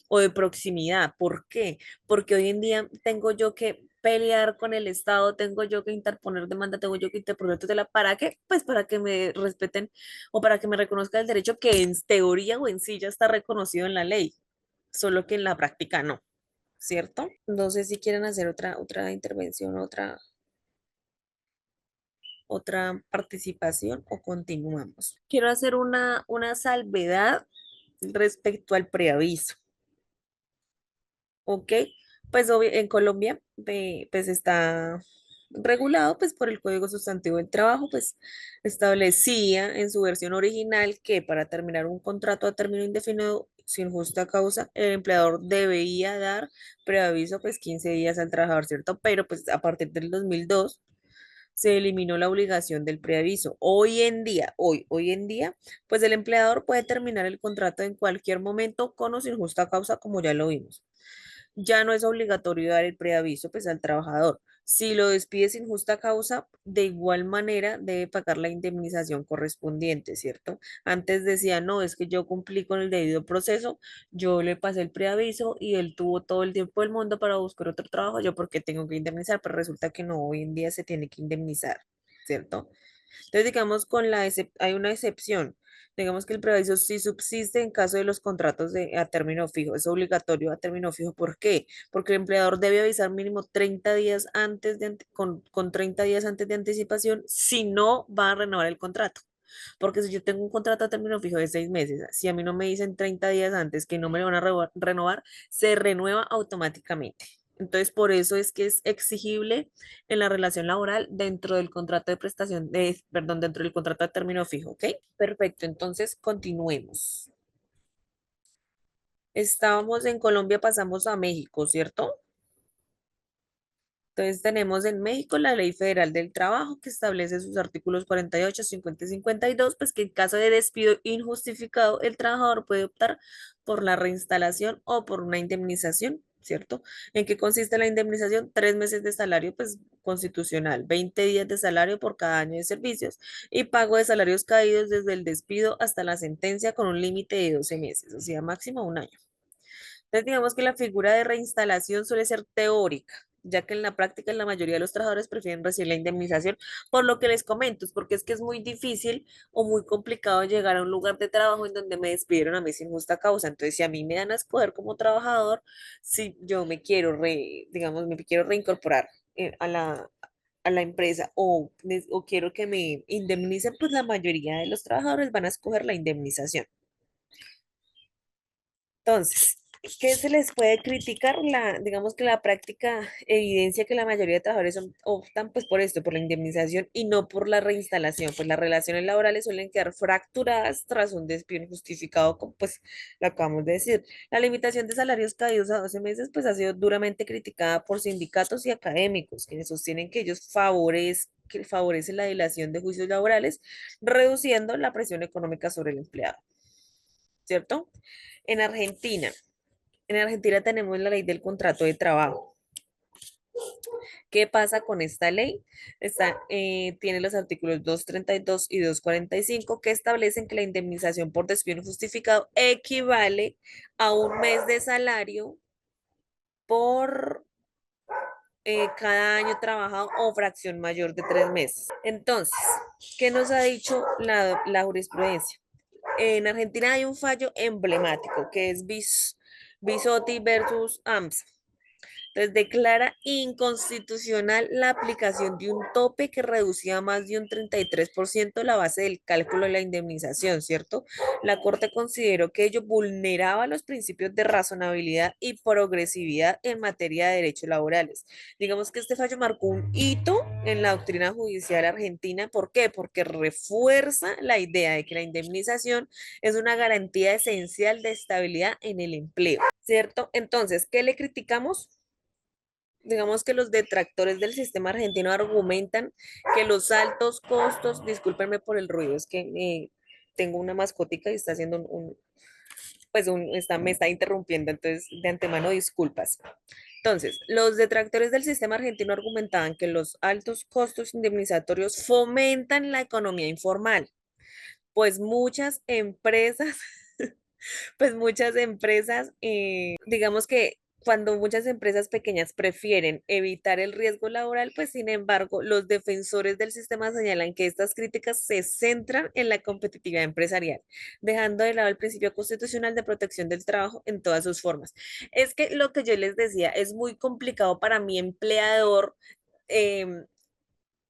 o de proximidad. ¿Por qué? Porque hoy en día tengo yo que pelear con el Estado, tengo yo que interponer demanda, tengo yo que interponer tutela. ¿Para qué? Pues para que me respeten o para que me reconozca el derecho que en teoría o en sí ya está reconocido en la ley, solo que en la práctica no, ¿cierto? No sé si quieren hacer otra intervención, otra participación o continuamos. Quiero hacer una salvedad respecto al preaviso, ¿ok? Pues en Colombia pues está regulado pues por el Código Sustantivo del Trabajo, pues establecía en su versión original que para terminar un contrato a término indefinido sin justa causa, el empleador debía dar preaviso pues 15 días al trabajador, ¿cierto? Pero pues a partir del 2002 se eliminó la obligación del preaviso. Hoy en día, pues el empleador puede terminar el contrato en cualquier momento con o sin justa causa, como ya lo vimos. ya no es obligatorio dar el preaviso pues al trabajador. Si lo despide sin justa causa, de igual manera debe pagar la indemnización correspondiente, ¿cierto? Antes decía, no, es que yo cumplí con el debido proceso, yo le pasé el preaviso y él tuvo todo el tiempo del mundo para buscar otro trabajo, yo porque tengo que indemnizar, pero resulta que no, hoy en día se tiene que indemnizar, ¿cierto? Entonces, digamos, hay una excepción. Digamos que el preaviso sí subsiste en caso de los contratos a término fijo. Es obligatorio a término fijo. ¿Por qué? Porque el empleador debe avisar mínimo 30 días antes con 30 días antes de anticipación si no va a renovar el contrato. Porque si yo tengo un contrato a término fijo de 6 meses, si a mí no me dicen 30 días antes que no me lo van a renovar, se renueva automáticamente. Entonces, por eso es que es exigible en la relación laboral dentro del contrato de prestación, perdón, dentro del contrato a término fijo, ¿ok? Perfecto, entonces continuemos. Estábamos en Colombia, pasamos a México, ¿cierto? Entonces tenemos en México la Ley Federal del Trabajo que establece sus artículos 48, 50 y 52, pues que en caso de despido injustificado, el trabajador puede optar por la reinstalación o por una indemnización, ¿cierto? ¿En qué consiste la indemnización? 3 meses de salario, pues constitucional, 20 días de salario por cada año de servicios y pago de salarios caídos desde el despido hasta la sentencia con un límite de 12 meses, o sea, máximo un año. Entonces, digamos que la figura de reinstalación suele ser teórica, ya que en la práctica la mayoría de los trabajadores prefieren recibir la indemnización, por lo que les comento, es porque es que es muy difícil o muy complicado llegar a un lugar de trabajo en donde me despidieron a mí sin justa causa. Entonces, si a mí me dan a escoger como trabajador, si yo me quiero, digamos, me quiero reincorporar a la empresa o quiero que me indemnicen, pues la mayoría de los trabajadores van a escoger la indemnización. Entonces, ¿qué se les puede criticar? Digamos que la práctica evidencia que la mayoría de trabajadores optan pues por esto, por la indemnización y no por la reinstalación, pues las relaciones laborales suelen quedar fracturadas tras un despido injustificado, como pues lo acabamos de decir. La limitación de salarios caídos a 12 meses pues ha sido duramente criticada por sindicatos y académicos, quienes sostienen que que favorecen la dilación de juicios laborales, reduciendo la presión económica sobre el empleado, ¿cierto? En Argentina. En Argentina tenemos la ley del contrato de trabajo. ¿Qué pasa con esta ley? Tiene los artículos 232 y 245 que establecen que la indemnización por despido injustificado equivale a un mes de salario por cada año trabajado o fracción mayor de 3 meses. Entonces, ¿qué nos ha dicho la jurisprudencia? En Argentina hay un fallo emblemático que es Bisotti versus AMSA. Entonces declara inconstitucional la aplicación de un tope que reducía más de un 33% la base del cálculo de la indemnización, ¿cierto? La Corte consideró que ello vulneraba los principios de razonabilidad y progresividad en materia de derechos laborales. Digamos que este fallo marcó un hito en la doctrina judicial argentina. ¿Por qué? Porque refuerza la idea de que la indemnización es una garantía esencial de estabilidad en el empleo, ¿cierto? Entonces, ¿qué le criticamos? Digamos que los detractores del sistema argentino argumentan que los altos costos, discúlpenme por el ruido, es que tengo una mascotica y está haciendo me está interrumpiendo, entonces de antemano disculpas. Entonces, los detractores del sistema argentino argumentaban que los altos costos indemnizatorios fomentan la economía informal, pues muchas empresas, digamos que cuando muchas empresas pequeñas prefieren evitar el riesgo laboral, pues sin embargo, los defensores del sistema señalan que estas críticas se centran en la competitividad empresarial, dejando de lado el principio constitucional de protección del trabajo en todas sus formas. Es que lo que yo les decía, es muy complicado para mi empleador em,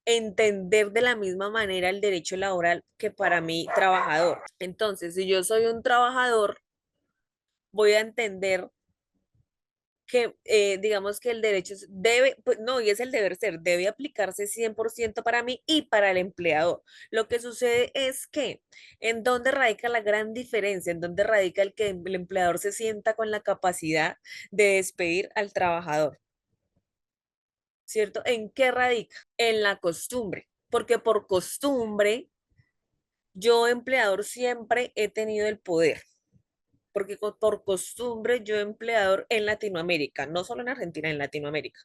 entender de la misma manera el derecho laboral que para mi trabajador. Entonces, si yo soy un trabajador, voy a entender que digamos que el derecho debe, pues no, y es el deber ser, debe aplicarse 100% para mí y para el empleador. Lo que sucede es que en dónde radica la gran diferencia, en dónde radica el que el empleador se sienta con la capacidad de despedir al trabajador, ¿cierto? ¿En qué radica? En la costumbre, porque por costumbre yo empleador siempre he tenido el poder. porque por costumbre yo empleador en Latinoamérica, no solo en Argentina, en Latinoamérica,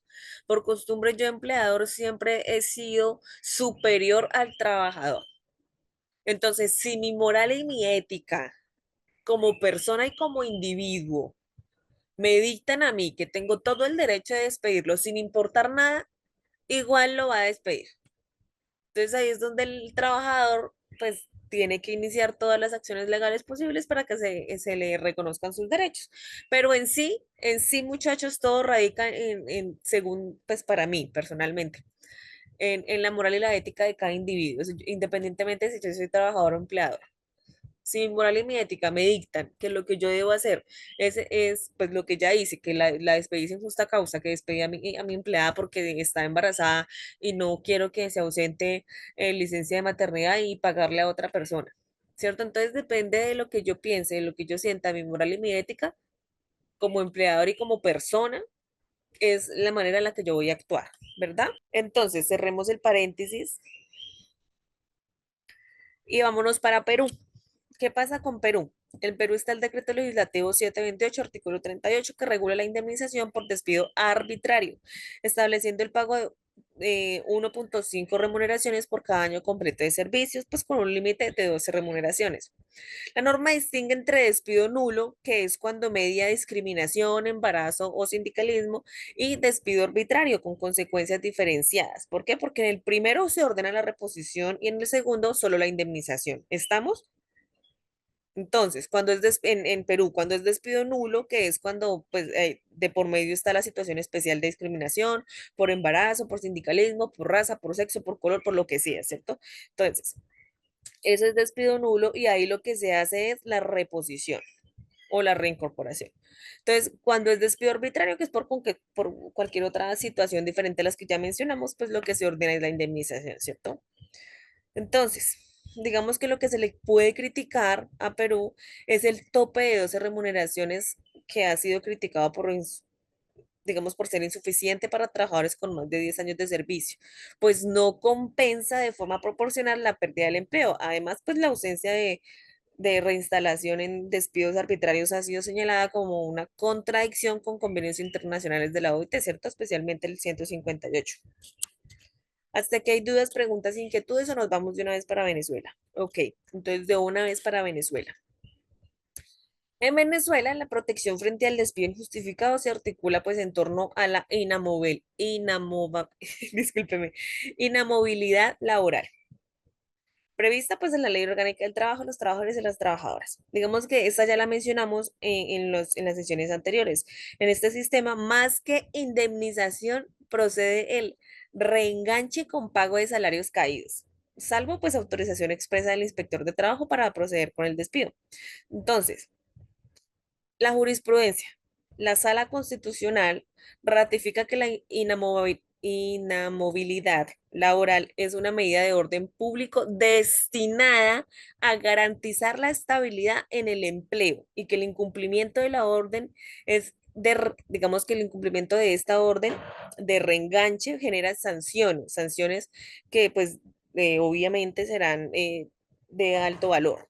por costumbre yo empleador siempre he sido superior al trabajador. Entonces, si mi moral y mi ética como persona y como individuo me dictan a mí que tengo todo el derecho de despedirlo sin importar nada, igual lo va a despedir. Entonces ahí es donde el trabajador pues tiene que iniciar todas las acciones legales posibles para que se le reconozcan sus derechos. Pero en sí, muchachos, todo radica según, pues para mí personalmente, en la moral y la ética de cada individuo, independientemente si yo soy trabajador o empleador. Si mi moral y mi ética me dictan que lo que yo debo hacer es pues lo que ya hice, que la despedí sin justa causa, que despedí a mi empleada porque está embarazada y no quiero que se ausente en licencia de maternidad y pagarle a otra persona, ¿cierto? Entonces depende de lo que yo piense, de lo que yo sienta, mi moral y mi ética como empleador y como persona, es la manera en la que yo voy a actuar, ¿verdad? Entonces cerremos el paréntesis y vámonos para Perú. ¿Qué pasa con Perú? En Perú está el decreto legislativo 728, artículo 38, que regula la indemnización por despido arbitrario, estableciendo el pago de 1.5 remuneraciones por cada año completo de servicios, pues con un límite de 12 remuneraciones. La norma distingue entre despido nulo, que es cuando media discriminación, embarazo o sindicalismo, y despido arbitrario con consecuencias diferenciadas. ¿Por qué? Porque en el primero se ordena la reposición y en el segundo solo la indemnización. ¿Estamos? Entonces, cuando en Perú, cuando es despido nulo, que es cuando pues, de por medio está la situación especial de discriminación, por embarazo, por sindicalismo, por raza, por sexo, por color, por lo que sea, ¿cierto? Entonces, eso es despido nulo y ahí lo que se hace es la reposición o la reincorporación. Entonces, cuando es despido arbitrario, que es por cualquier otra situación diferente a las que ya mencionamos, pues lo que se ordena es la indemnización, ¿cierto? Entonces, digamos que lo que se le puede criticar a Perú es el tope de 12 remuneraciones que ha sido criticado digamos, por ser insuficiente para trabajadores con más de 10 años de servicio, pues no compensa de forma proporcional la pérdida del empleo. Además, pues la ausencia de reinstalación en despidos arbitrarios ha sido señalada como una contradicción con convenios internacionales de la OIT, ¿cierto? Especialmente el 158. Hasta que hay dudas, preguntas, inquietudes o nos vamos de una vez para Venezuela. Ok, entonces de una vez para Venezuela. En Venezuela, la protección frente al despido injustificado se articula pues en torno a la discúlpeme, inamovilidad laboral, prevista pues en la Ley Orgánica del Trabajo, los trabajadores y las trabajadoras. Digamos que esta ya la mencionamos en las sesiones anteriores. En este sistema, más que indemnización, procede el reenganche con pago de salarios caídos, salvo pues autorización expresa del inspector de trabajo para proceder con el despido. Entonces, la jurisprudencia. La Sala Constitucional ratifica que la inamovilidad laboral es una medida de orden público destinada a garantizar la estabilidad en el empleo y que el incumplimiento de la orden digamos que el incumplimiento de esta orden de reenganche genera sanciones que pues obviamente serán de alto valor.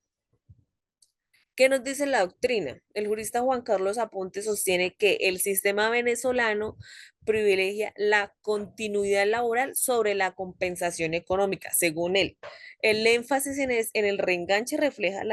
¿Qué nos dice la doctrina? El jurista Juan Carlos Aponte sostiene que el sistema venezolano privilegia la continuidad laboral sobre la compensación económica, según él. El énfasis en el reenganche refleja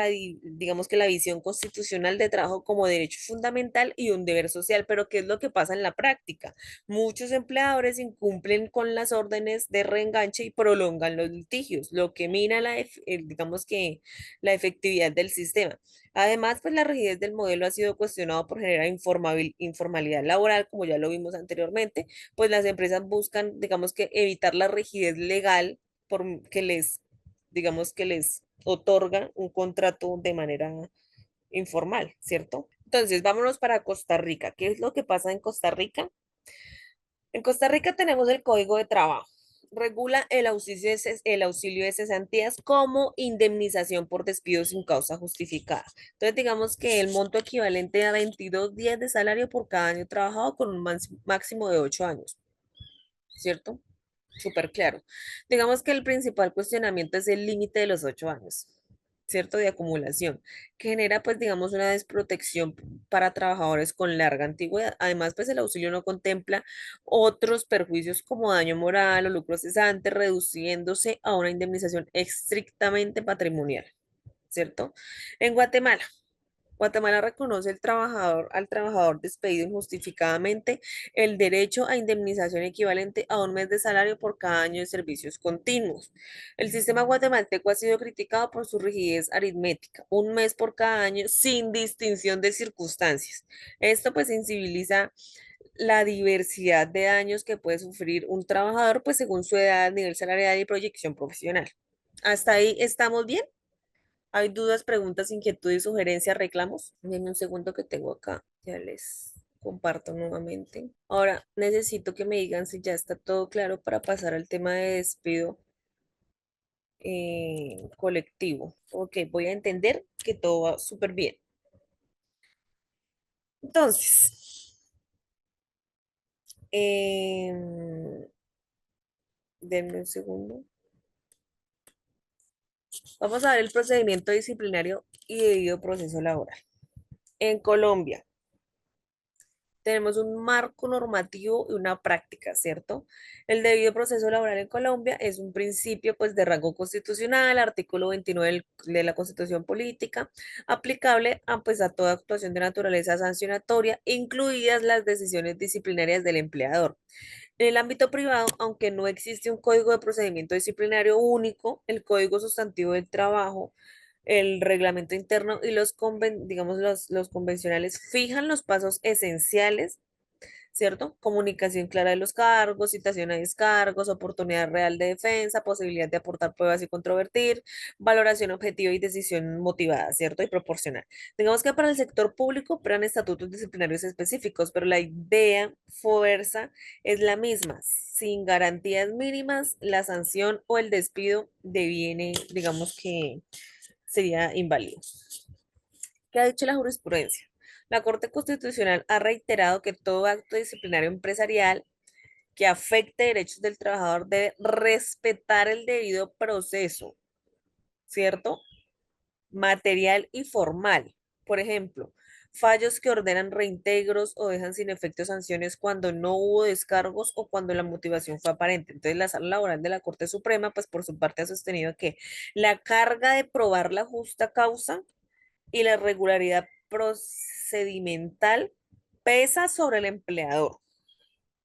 digamos que la visión constitucional de trabajo como derecho fundamental y un deber social, pero ¿qué es lo que pasa en la práctica? Muchos empleadores incumplen con las órdenes de reenganche y prolongan los litigios, lo que mina digamos que la efectividad del sistema. Además, pues la rigidez del modelo ha sido cuestionado por generar informalidad laboral, como ya lo vimos anteriormente, pues las empresas buscan, digamos que evitar la rigidez legal que digamos que les otorga un contrato de manera informal, ¿cierto? Entonces, vámonos para Costa Rica. ¿Qué es lo que pasa en Costa Rica? En Costa Rica tenemos el Código de Trabajo. Regula el auxilio de cesantías como indemnización por despido sin causa justificada. Entonces, digamos que el monto equivalente a 22 días de salario por cada año trabajado con un máximo de 8 años, ¿cierto? Súper claro. Digamos que el principal cuestionamiento es el límite de los 8 años. ¿cierto? De acumulación, que genera, pues, digamos, una desprotección para trabajadores con larga antigüedad. Además, pues, el auxilio no contempla otros perjuicios como daño moral o lucro cesante, reduciéndose a una indemnización estrictamente patrimonial, ¿cierto? En Guatemala reconoce al trabajador despedido injustificadamente el derecho a indemnización equivalente a un mes de salario por cada año de servicios continuos. El sistema guatemalteco ha sido criticado por su rigidez aritmética, un mes por cada año sin distinción de circunstancias. Esto pues inciviliza la diversidad de daños que puede sufrir un trabajador pues según su edad, nivel salarial y proyección profesional. ¿Hasta ahí estamos bien? ¿Hay dudas, preguntas, inquietudes, sugerencias, reclamos? Denme un segundo que tengo acá. Ya les comparto nuevamente. Ahora necesito que me digan si ya está todo claro para pasar al tema de despido colectivo. Ok, voy a entender que todo va súper bien. Entonces, denme un segundo. Vamos a ver el procedimiento disciplinario y debido proceso laboral. En Colombia, tenemos un marco normativo y una práctica, ¿cierto? El debido proceso laboral en Colombia es un principio pues de rango constitucional, artículo 29 de la Constitución Política, aplicable a, pues, a toda actuación de naturaleza sancionatoria, incluidas las decisiones disciplinarias del empleador. En el ámbito privado, aunque no existe un código de procedimiento disciplinario único, el Código Sustantivo del Trabajo, el reglamento interno y digamos, los convencionales fijan los pasos esenciales, ¿cierto? Comunicación clara de los cargos, citación a descargos, oportunidad real de defensa, posibilidad de aportar pruebas y controvertir, valoración objetiva y decisión motivada, ¿cierto? Y proporcional. Digamos que para el sector público operan estatutos disciplinarios específicos, pero la idea, fuerza, es la misma. Sin garantías mínimas, la sanción o el despido deviene, digamos que sería inválido. ¿Qué ha dicho la jurisprudencia? La Corte Constitucional ha reiterado que todo acto disciplinario empresarial que afecte derechos del trabajador debe respetar el debido proceso, ¿cierto? Material y formal. Por ejemplo, fallos que ordenan reintegros o dejan sin efecto sanciones cuando no hubo descargos o cuando la motivación fue aparente. Entonces, la sala laboral de la Corte Suprema, pues por su parte ha sostenido que la carga de probar la justa causa y la regularidad procedimental pesa sobre el empleador.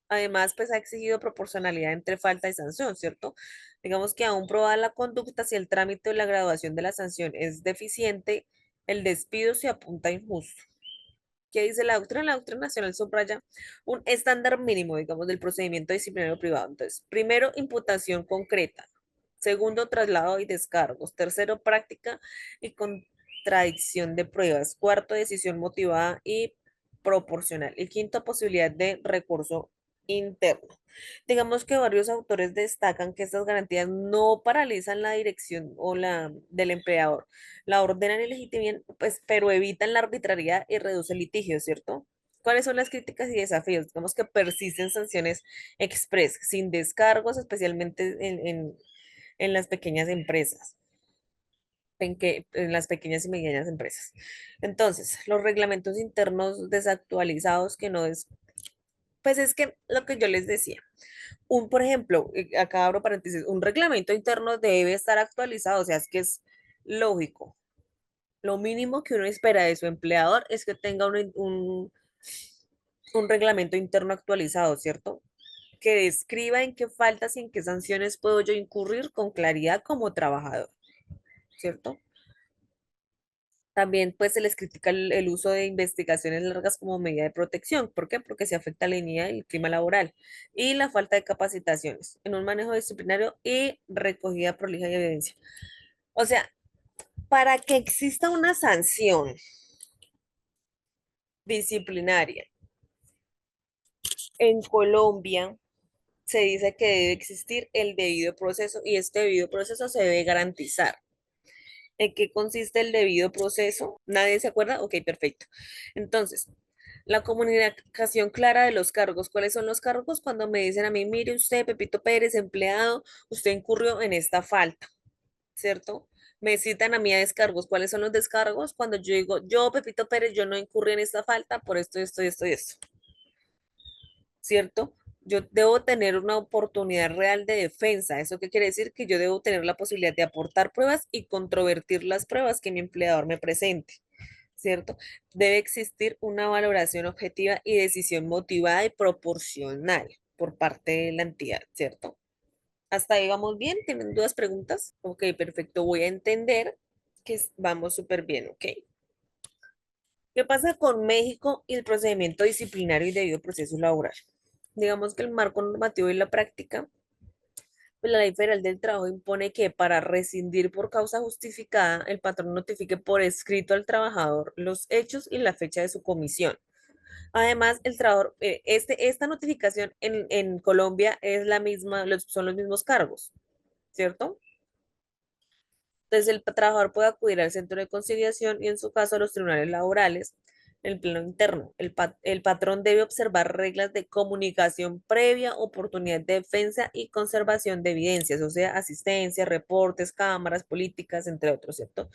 Además, pues ha exigido proporcionalidad entre falta y sanción, ¿cierto? Digamos que aún probada la conducta, si el trámite o la graduación de la sanción es deficiente, el despido se apunta injusto. ¿Qué dice la doctrina? La doctrina nacional subraya un estándar mínimo, digamos, del procedimiento disciplinario privado. Entonces, primero, imputación concreta. Segundo, traslado y descargos. Tercero, práctica y contradicción de pruebas. Cuarto, decisión motivada y proporcional. Y quinto, posibilidad de recurso interno. Digamos que varios autores destacan que estas garantías no paralizan la dirección o la del empleador, la ordenan y legitiman, pues, pero evitan la arbitrariedad y reducen litigio, ¿cierto? ¿Cuáles son las críticas y desafíos? Digamos que persisten sanciones express, sin descargos, especialmente en las pequeñas empresas, en las pequeñas y medianas empresas. Entonces, los reglamentos internos desactualizados que no es, pues es que lo que yo les decía, por ejemplo, acá abro paréntesis, un reglamento interno debe estar actualizado, o sea, es que es lógico. Lo mínimo que uno espera de su empleador es que tenga un reglamento interno actualizado, ¿cierto? Que describa en qué faltas y en qué sanciones puedo yo incurrir con claridad como trabajador, ¿cierto? También pues se les critica el uso de investigaciones largas como medida de protección. ¿Por qué? Porque se afecta la dignidad y el clima laboral y la falta de capacitaciones en un manejo disciplinario y recogida prolija de evidencia. O sea, para que exista una sanción disciplinaria en Colombia, se dice que debe existir el debido proceso y este debido proceso se debe garantizar. ¿En qué consiste el debido proceso? ¿Nadie se acuerda? Ok, perfecto. Entonces, la comunicación clara de los cargos. ¿Cuáles son los cargos? Cuando me dicen a mí, mire usted, Pepito Pérez, empleado, usted incurrió en esta falta, ¿cierto? Me citan a mí a descargos. ¿Cuáles son los descargos? Cuando yo digo, yo, Pepito Pérez, yo no incurrí en esta falta por esto, esto, esto y esto, ¿cierto? Yo debo tener una oportunidad real de defensa. ¿Eso qué quiere decir? Que yo debo tener la posibilidad de aportar pruebas y controvertir las pruebas que mi empleador me presente, ¿cierto? Debe existir una valoración objetiva y decisión motivada y proporcional por parte de la entidad, ¿cierto? Hasta ahí vamos bien. ¿Tienen dudas, preguntas? Ok, perfecto. Voy a entender que vamos súper bien, ¿ok? ¿Qué pasa con México y el procedimiento disciplinario y debido proceso laboral? Digamos que el marco normativo y la práctica, pues la Ley Federal del Trabajo impone que para rescindir por causa justificada, el patrón notifique por escrito al trabajador los hechos y la fecha de su comisión. Además, el trabajador, esta notificación en Colombia es la misma, son los mismos cargos, ¿cierto? Entonces, el trabajador puede acudir al centro de conciliación y, en su caso, a los tribunales laborales en el plano interno. El patrón debe observar reglas de comunicación previa, oportunidad de defensa y conservación de evidencias, o sea, asistencia, reportes, cámaras, políticas, entre otros, ¿cierto?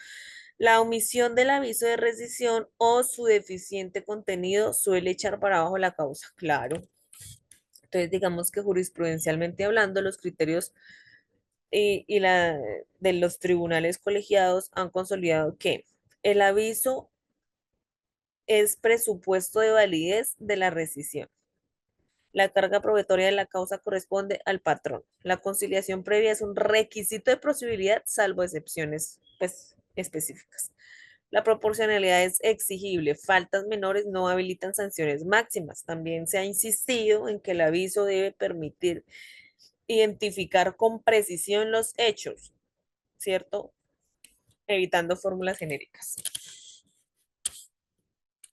La omisión del aviso de rescisión o su deficiente contenido suele echar para abajo la causa, claro. Entonces, digamos que jurisprudencialmente hablando, los criterios de los tribunales colegiados han consolidado que el aviso es presupuesto de validez de la rescisión. La carga probatoria de la causa corresponde al patrón. La conciliación previa es un requisito de posibilidad, salvo excepciones pues, específicas. La proporcionalidad es exigible. Faltas menores no habilitan sanciones máximas. También se ha insistido en que el aviso debe permitir identificar con precisión los hechos, ¿cierto? Evitando fórmulas genéricas.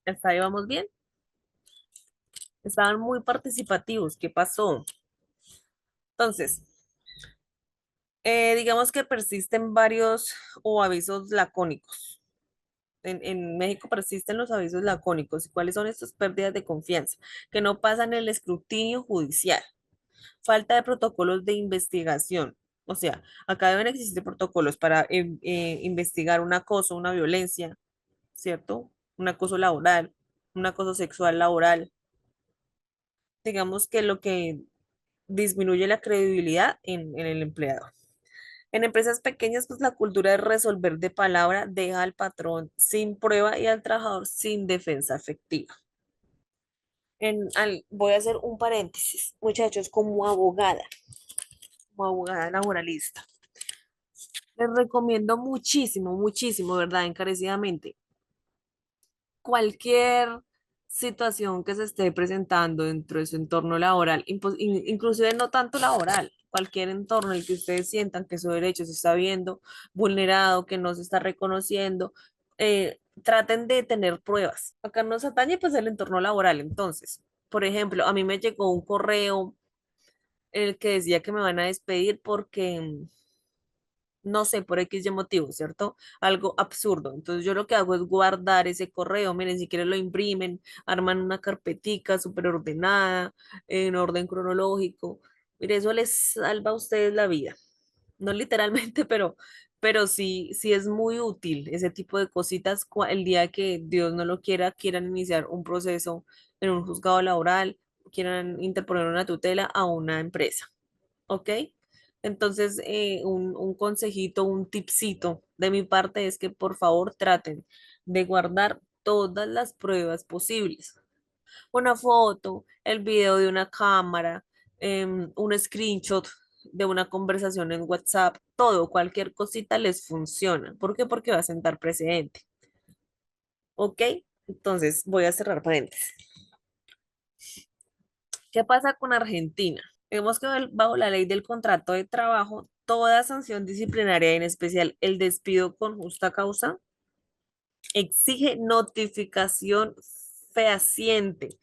¿Hasta ahí vamos bien? Estaban muy participativos. ¿Qué pasó? Entonces, digamos que persisten varios o avisos lacónicos. En México persisten los avisos lacónicos. ¿Y cuáles son estas pérdidas de confianza? Que no pasan el escrutinio judicial. Falta de protocolos de investigación. O sea, acá deben existir protocolos para investigar un acoso, una violencia, ¿cierto? Un acoso laboral, un acoso sexual laboral. Digamos que lo que disminuye la credibilidad en el empleador. En empresas pequeñas, pues la cultura de resolver de palabra deja al patrón sin prueba y al trabajador sin defensa efectiva. Voy a hacer un paréntesis, muchachos, como abogada laboralista. Les recomiendo muchísimo, muchísimo, ¿verdad? Encarecidamente. Cualquier situación que se esté presentando dentro de su entorno laboral, inclusive no tanto laboral, cualquier entorno en el que ustedes sientan que su derecho se está viendo vulnerado, que no se está reconociendo, traten de tener pruebas. Acá nos atañe pues el entorno laboral. Entonces, por ejemplo, a mí me llegó un correo en el que decía que me van a despedir porque no sé, por X y motivo, ¿cierto? Algo absurdo. Entonces yo lo que hago es guardar ese correo, miren, si quieren lo imprimen, arman una carpetica súper ordenada, en orden cronológico. Mire, eso les salva a ustedes la vida. No literalmente, pero sí, sí es muy útil ese tipo de cositas el día que Dios no lo quiera, quieran iniciar un proceso en un juzgado laboral, quieran interponer una tutela a una empresa. ¿Ok? Entonces, un consejito, un tipcito de mi parte es que por favor traten de guardar todas las pruebas posibles. Una foto, el video de una cámara, un screenshot de una conversación en WhatsApp, todo, cualquier cosita les funciona. ¿Por qué? Porque va a sentar precedente. ¿Ok? Entonces, voy a cerrar paréntesis. ¿Qué pasa con Argentina? Vemos que bajo la ley del contrato de trabajo, toda sanción disciplinaria, en especial el despido con justa causa, exige notificación fehaciente,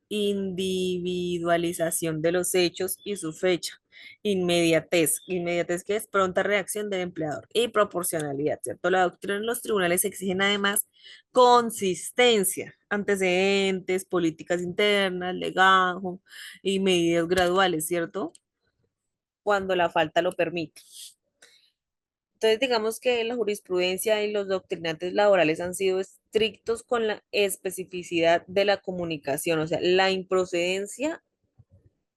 individualización de los hechos y su fecha, inmediatez que es pronta reacción del empleador y proporcionalidad, ¿cierto? La doctrina en los tribunales exigen además consistencia, antecedentes, políticas internas, legajo y medidas graduales, ¿cierto? Cuando la falta lo permite. Entonces, digamos que la jurisprudencia y los doctrinantes laborales han sido estrictos con la especificidad de la comunicación, o sea, la improcedencia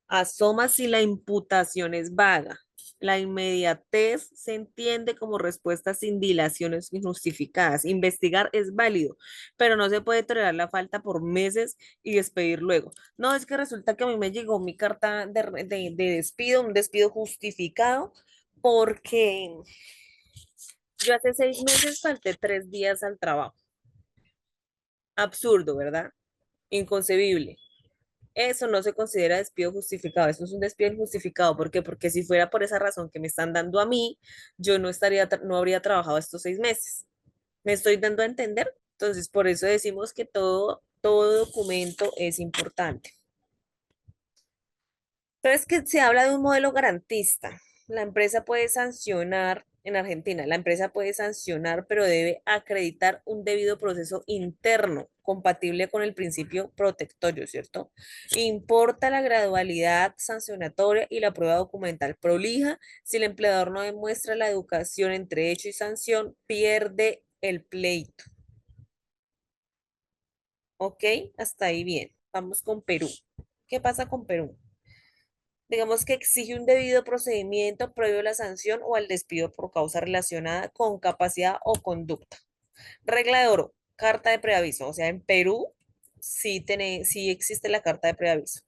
asoma si la imputación es vaga. La inmediatez se entiende como respuesta sin dilaciones injustificadas. Investigar es válido, pero no se puede tolerar la falta por meses y despedir luego. No, es que resulta que a mí me llegó mi carta de despido, un despido justificado, porque yo hace 6 meses falté 3 días al trabajo. Absurdo, ¿verdad? Inconcebible. Eso no se considera despido justificado, eso es un despido injustificado. ¿Por qué? Porque si fuera por esa razón que me están dando a mí, yo no habría trabajado estos 6 meses. ¿Me estoy dando a entender? Entonces, por eso decimos que todo documento es importante. Entonces, que se habla de un modelo garantista. La empresa puede sancionar, en Argentina, la empresa puede sancionar, pero debe acreditar un debido proceso interno compatible con el principio protectorio, ¿cierto? Importa la gradualidad sancionatoria y la prueba documental prolija. Si el empleador no demuestra la educación entre hecho y sanción, pierde el pleito. ¿Ok? Hasta ahí bien. Vamos con Perú. ¿Qué pasa con Perú? Digamos que exige un debido procedimiento previo a la sanción o al despido por causa relacionada con capacidad o conducta. Regla de oro, carta de preaviso. O sea, en Perú sí existe la carta de preaviso.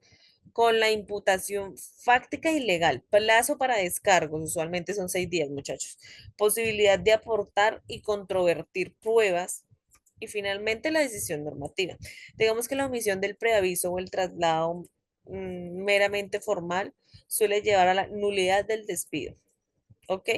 Con la imputación fáctica y legal, plazo para descargos, usualmente son 6 días, muchachos. Posibilidad de aportar y controvertir pruebas. Y finalmente la decisión normativa. Digamos que la omisión del preaviso o el traslado meramente formal suele llevar a la nulidad del despido. ¿Ok?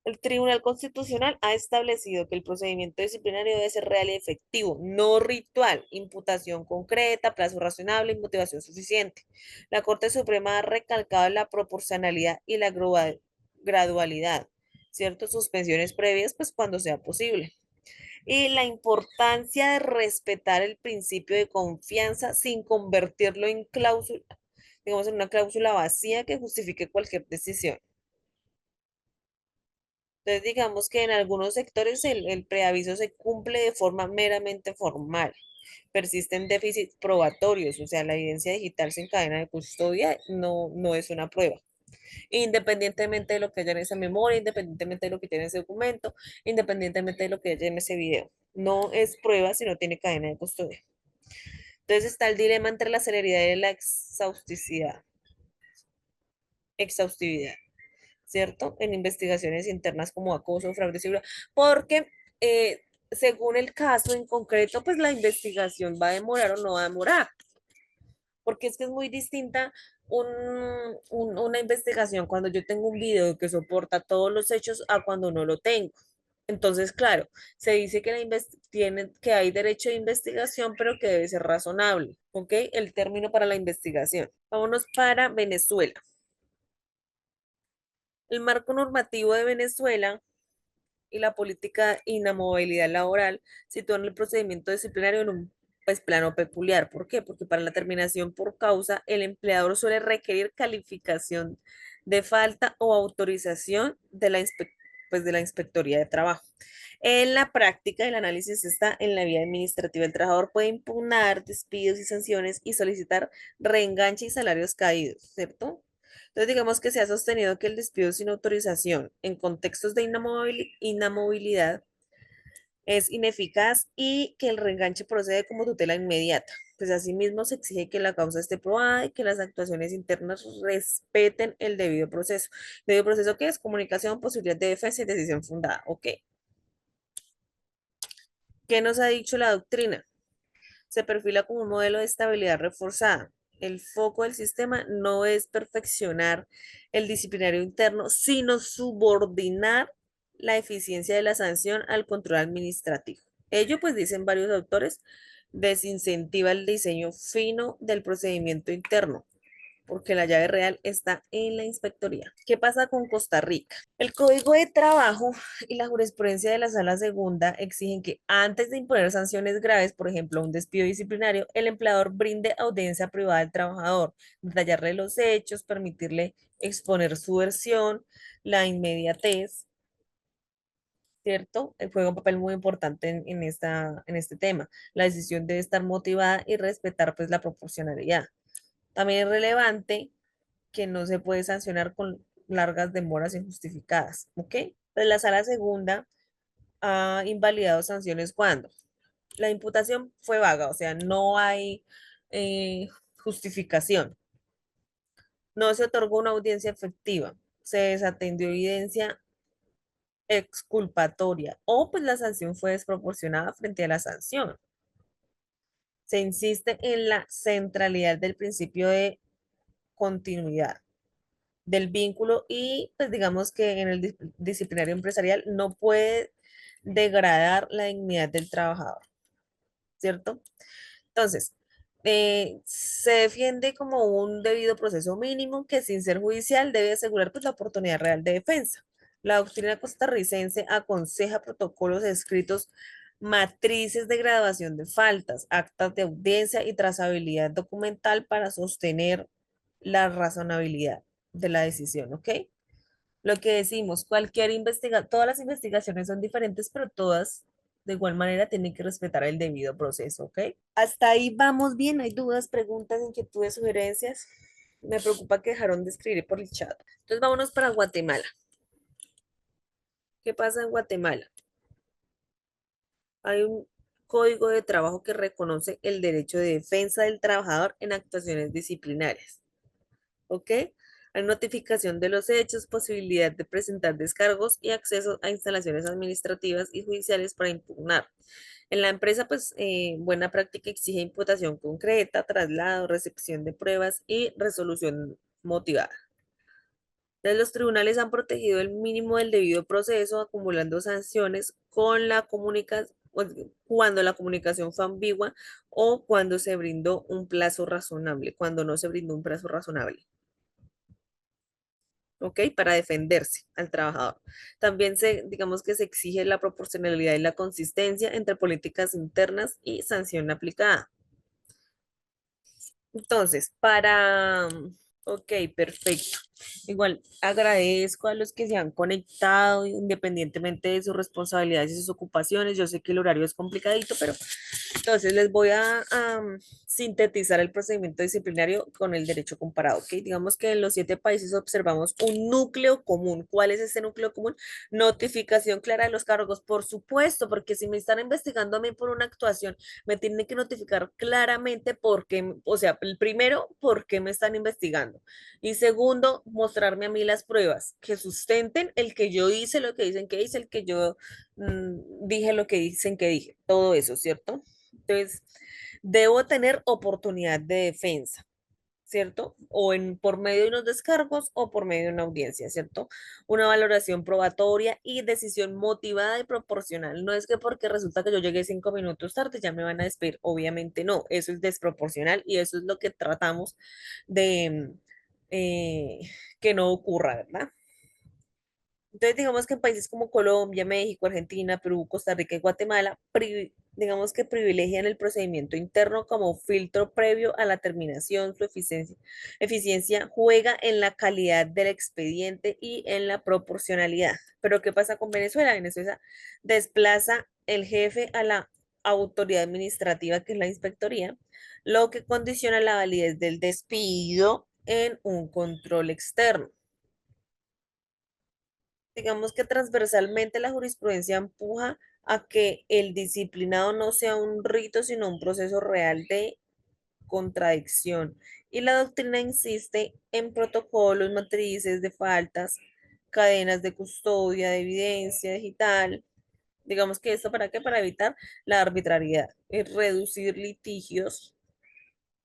El Tribunal Constitucional ha establecido que el procedimiento disciplinario debe ser real y efectivo, no ritual, imputación concreta, plazo razonable y motivación suficiente. La Corte Suprema ha recalcado la proporcionalidad y la gradualidad, ¿cierto? Suspensiones previas, pues cuando sea posible. Y la importancia de respetar el principio de confianza sin convertirlo en cláusula, digamos, en una cláusula vacía que justifique cualquier decisión. Entonces, digamos que en algunos sectores el preaviso se cumple de forma meramente formal. Persisten déficits probatorios, o sea, la evidencia digital sin cadena de custodia no es una prueba. Independientemente de lo que haya en esa memoria, independientemente de lo que tiene ese documento, independientemente de lo que haya en ese video. No es prueba si no tiene cadena de custodia. Entonces está el dilema entre la celeridad y la exhaustividad, ¿cierto? En investigaciones internas como acoso, fraude, seguridad, porque según el caso en concreto, pues la investigación va a demorar o no va a demorar, porque es que es muy distinta una investigación cuando yo tengo un video que soporta todos los hechos a cuando no lo tengo. Entonces, claro, se dice que, que hay derecho de investigación, pero que debe ser razonable, ¿ok? El término para la investigación. Vámonos para Venezuela. El marco normativo de Venezuela y la política inamovilidad laboral sitúan el procedimiento disciplinario en un pues, plano peculiar. ¿Por qué? Porque para la terminación por causa, el empleador suele requerir calificación de falta o autorización pues, de la Inspectoría de Trabajo. En la práctica, el análisis está en la vía administrativa. El trabajador puede impugnar despidos y sanciones y solicitar reenganche y salarios caídos, ¿cierto? Entonces, digamos que se ha sostenido que el despido sin autorización en contextos de inamovilidad es ineficaz y que el reenganche procede como tutela inmediata. Pues asimismo se exige que la causa esté probada y que las actuaciones internas respeten el debido proceso. ¿Debido proceso qué es? Comunicación, posibilidad de defensa y decisión fundada. ¿Ok? ¿Qué nos ha dicho la doctrina? Se perfila como un modelo de estabilidad reforzada. El foco del sistema no es perfeccionar el disciplinario interno, sino subordinar la eficiencia de la sanción al control administrativo. Ello, pues dicen varios autores, desincentiva el diseño fino del procedimiento interno, porque la llave real está en la inspectoría. ¿Qué pasa con Costa Rica? El Código de Trabajo y la jurisprudencia de la Sala Segunda exigen que antes de imponer sanciones graves, por ejemplo, un despido disciplinario, el empleador brinde audiencia privada al trabajador, detallarle los hechos, permitirle exponer su versión, la inmediatez, ¿cierto? Juega un papel muy importante en este tema. La decisión debe estar motivada y respetar pues la proporcionalidad. También es relevante que no se puede sancionar con largas demoras injustificadas, ¿ok? Pues la sala segunda ha invalidado sanciones cuando la imputación fue vaga, o sea, no hay justificación, no se otorgó una audiencia efectiva, se desatendió evidencia exculpatoria o pues la sanción fue desproporcionada frente a la sanción. Se insiste en la centralidad del principio de continuidad del vínculo y pues digamos que en el disciplinario empresarial no puede degradar la dignidad del trabajador, ¿cierto? Entonces, se defiende como un debido proceso mínimo que sin ser judicial debe asegurar pues la oportunidad real de defensa. La doctrina costarricense aconseja protocolos escritos, matrices de graduación de faltas, actas de audiencia y trazabilidad documental para sostener la razonabilidad de la decisión, ¿ok? Lo que decimos, todas las investigaciones son diferentes, pero todas de igual manera tienen que respetar el debido proceso, ¿ok? Hasta ahí vamos bien, hay dudas, preguntas, inquietudes, sugerencias. Me preocupa que dejaron de escribir por el chat. Entonces vámonos para Guatemala. ¿Qué pasa en Guatemala? Hay un código de trabajo que reconoce el derecho de defensa del trabajador en actuaciones disciplinarias. ¿Ok? Hay notificación de los hechos, posibilidad de presentar descargos y acceso a instalaciones administrativas y judiciales para impugnar. En la empresa, pues, buena práctica exige imputación concreta, traslado, recepción de pruebas y resolución motivada. Entonces, los tribunales han protegido el mínimo del debido proceso, acumulando sanciones con la comunicación, cuando la comunicación fue ambigua o cuando se brindó un plazo razonable, cuando no se brindó un plazo razonable. ¿Ok? Para defenderse al trabajador. También digamos que se exige la proporcionalidad y la consistencia entre políticas internas y sanción aplicada. Entonces, ok, perfecto. Igual agradezco a los que se han conectado independientemente de sus responsabilidades y sus ocupaciones. Yo sé que el horario es complicadito, pero entonces les voy a sintetizar el procedimiento disciplinario con el derecho comparado, ¿ok? Digamos que en los 7 países observamos un núcleo común. ¿Cuál es ese núcleo común? Notificación clara de los cargos, por supuesto, porque si me están investigando a mí por una actuación, me tienen que notificar claramente por qué, o sea, el primero, por qué me están investigando. Y segundo, mostrarme a mí las pruebas que sustenten el que yo hice lo que dicen que hice, el que yo dije lo que dicen que dije, todo eso, ¿cierto? Entonces, debo tener oportunidad de defensa, ¿cierto? O por medio de unos descargos o por medio de una audiencia, ¿cierto? Una valoración probatoria y decisión motivada y proporcional. No es que porque resulta que yo llegué 5 minutos tarde ya me van a despedir. Obviamente no, eso es desproporcional y eso es lo que tratamos de que no ocurra, ¿verdad? Entonces, digamos que en países como Colombia, México, Argentina, Perú, Costa Rica y Guatemala, digamos que privilegian el procedimiento interno como filtro previo a la terminación. Su eficiencia juega en la calidad del expediente y en la proporcionalidad. Pero ¿qué pasa con Venezuela? Venezuela desplaza el jefe a la autoridad administrativa, que es la inspectoría, lo que condiciona la validez del despido en un control externo. Digamos que transversalmente la jurisprudencia empuja a que el disciplinado no sea un rito, sino un proceso real de contradicción. Y la doctrina insiste en protocolos, matrices de faltas, cadenas de custodia, de evidencia digital. Digamos que esto para qué? Para evitar la arbitrariedad, reducir litigios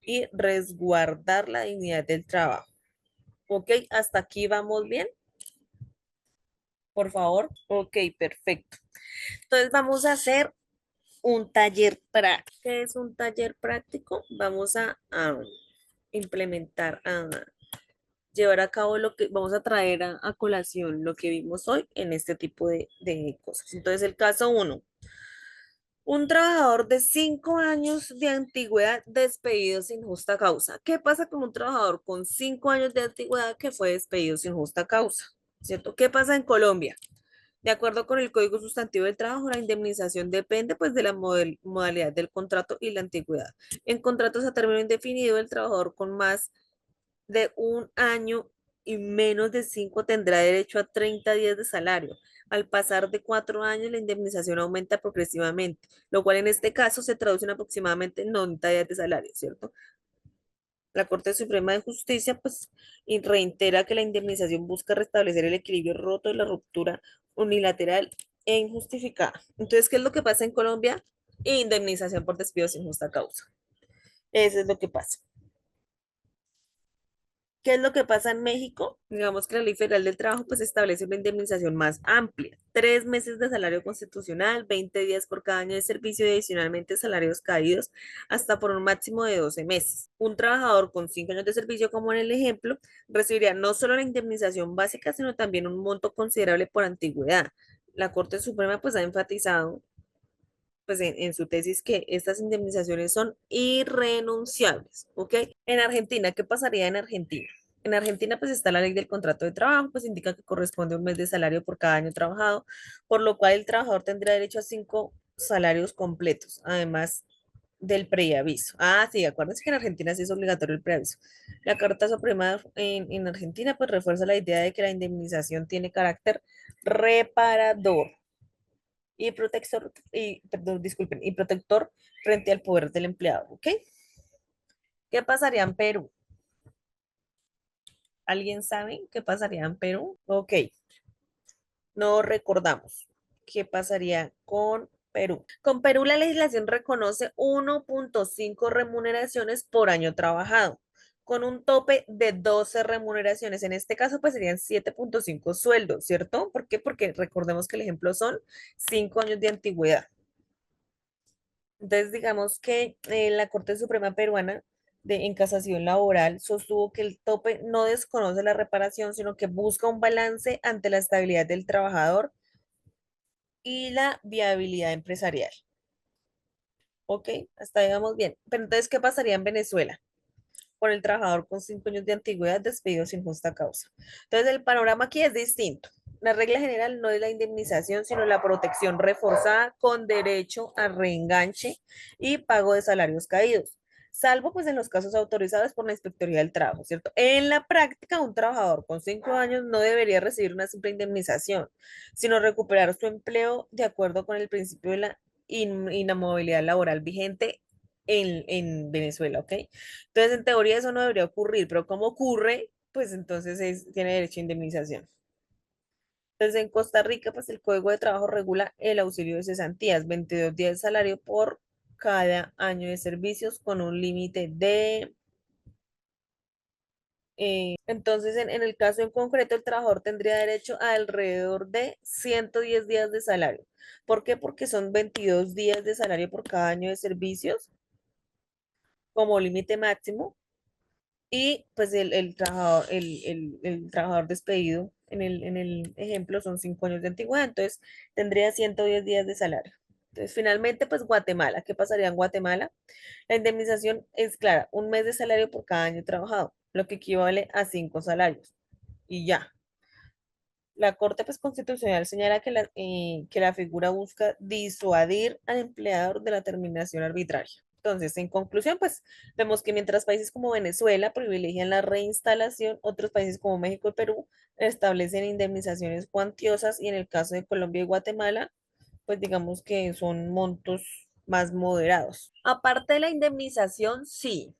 y resguardar la dignidad del trabajo. ¿Ok? Hasta aquí vamos bien, por favor. Ok, perfecto. Entonces vamos a hacer un taller práctico. ¿Qué es un taller práctico? Vamos a implementar, a llevar a cabo vamos a traer a colación lo que vimos hoy en este tipo de cosas. Entonces, el caso uno, un trabajador de 5 años de antigüedad despedido sin justa causa. ¿Qué pasa con un trabajador con 5 años de antigüedad que fue despedido sin justa causa? ¿Cierto? ¿Qué pasa en Colombia? De acuerdo con el Código Sustantivo del Trabajo, la indemnización depende pues de la modalidad del contrato y la antigüedad. En contratos a término indefinido, el trabajador con más de un año y menos de 5 tendrá derecho a 30 días de salario. Al pasar de 4 años, la indemnización aumenta progresivamente, lo cual en este caso se traduce en aproximadamente 90 días de salario, ¿cierto? La Corte Suprema de Justicia, pues, y reitera que la indemnización busca restablecer el equilibrio roto de la ruptura unilateral e injustificada. Entonces, ¿qué es lo que pasa en Colombia? Indemnización por despido sin justa causa. Eso es lo que pasa. ¿Qué es lo que pasa en México? Digamos que la Ley Federal del Trabajo pues establece una indemnización más amplia. 3 meses de salario constitucional, 20 días por cada año de servicio y adicionalmente salarios caídos hasta por un máximo de 12 meses. Un trabajador con 5 años de servicio, como en el ejemplo, recibiría no solo la indemnización básica, sino también un monto considerable por antigüedad. La Corte Suprema pues ha enfatizado pues en su tesis que estas indemnizaciones son irrenunciables, ¿ok? En Argentina, ¿qué pasaría en Argentina? En Argentina, pues está la ley del contrato de trabajo, pues indica que corresponde un mes de salario por cada año trabajado, por lo cual el trabajador tendrá derecho a 5 salarios completos, además del preaviso. Ah, sí, acuérdense que en Argentina sí es obligatorio el preaviso. La Carta Suprema en Argentina, pues refuerza la idea de que la indemnización tiene carácter reparador y protector, y, perdón, disculpen, y protector frente al poder del empleado, ¿ok? ¿Qué pasaría en Perú? ¿Alguien sabe qué pasaría en Perú? Ok, no recordamos qué pasaría con Perú. Con Perú la legislación reconoce 1.5 remuneraciones por año trabajado, con un tope de 12 remuneraciones. En este caso, pues serían 7.5 sueldos, ¿cierto? ¿Por qué? Porque recordemos que el ejemplo son 5 años de antigüedad. Entonces, digamos que la Corte Suprema Peruana en casación laboral sostuvo que el tope no desconoce la reparación, sino que busca un balance ante la estabilidad del trabajador y la viabilidad empresarial. ¿Ok? Hasta ahí vamos bien. Pero entonces, ¿qué pasaría en Venezuela? Por el trabajador con 5 años de antigüedad despedido sin justa causa. Entonces, el panorama aquí es distinto. La regla general no es la indemnización, sino la protección reforzada con derecho a reenganche y pago de salarios caídos, salvo pues en los casos autorizados por la Inspectoría del Trabajo, ¿cierto? En la práctica, un trabajador con 5 años no debería recibir una simple indemnización, sino recuperar su empleo de acuerdo con el principio de la inamovilidad laboral vigente en Venezuela, ¿ok? Entonces, en teoría eso no debería ocurrir, pero como ocurre, pues entonces tiene derecho a indemnización. Entonces, en Costa Rica, pues el Código de Trabajo regula el auxilio de cesantías, 22 días de salario por cada año de servicios con un límite de... entonces, en el caso en concreto, el trabajador tendría derecho a alrededor de 110 días de salario. ¿Por qué? Porque son 22 días de salario por cada año de servicios como límite máximo. Y pues el trabajador despedido en el ejemplo son 5 años de antigüedad, entonces tendría 110 días de salario. Entonces, finalmente, pues Guatemala, ¿qué pasaría en Guatemala? La indemnización es clara, un mes de salario por cada año trabajado, lo que equivale a 5 salarios. Y ya. La Corte pues, Constitucional señala que la figura busca disuadir al empleador de la terminación arbitraria. Entonces, en conclusión, pues vemos que mientras países como Venezuela privilegian la reinstalación, otros países como México y Perú establecen indemnizaciones cuantiosas y en el caso de Colombia y Guatemala, pues digamos que son montos más moderados. Aparte de la indemnización, sí,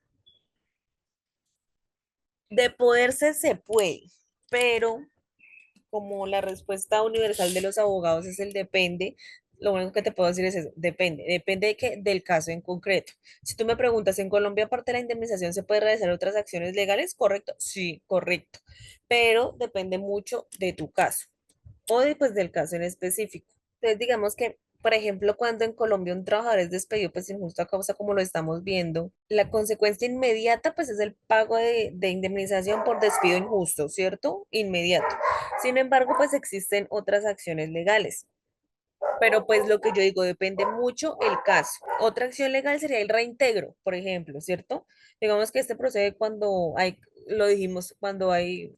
de poderse se puede, pero como la respuesta universal de los abogados es el depende, lo único que te puedo decir es eso, depende de del caso en concreto. Si tú me preguntas, ¿en Colombia aparte de la indemnización se puede realizar otras acciones legales? ¿Correcto? Sí, correcto, pero depende mucho de tu caso o pues, del caso en específico. Entonces, digamos que, por ejemplo, cuando en Colombia un trabajador es despedido pues sin justa causa, como lo estamos viendo, la consecuencia inmediata pues es el pago de indemnización por despido injusto, ¿cierto? Inmediato. Sin embargo, pues existen otras acciones legales. Pero pues lo que yo digo depende mucho el caso. Otra acción legal sería el reintegro, por ejemplo, ¿cierto? Digamos que este procede cuando hay, lo dijimos, cuando hay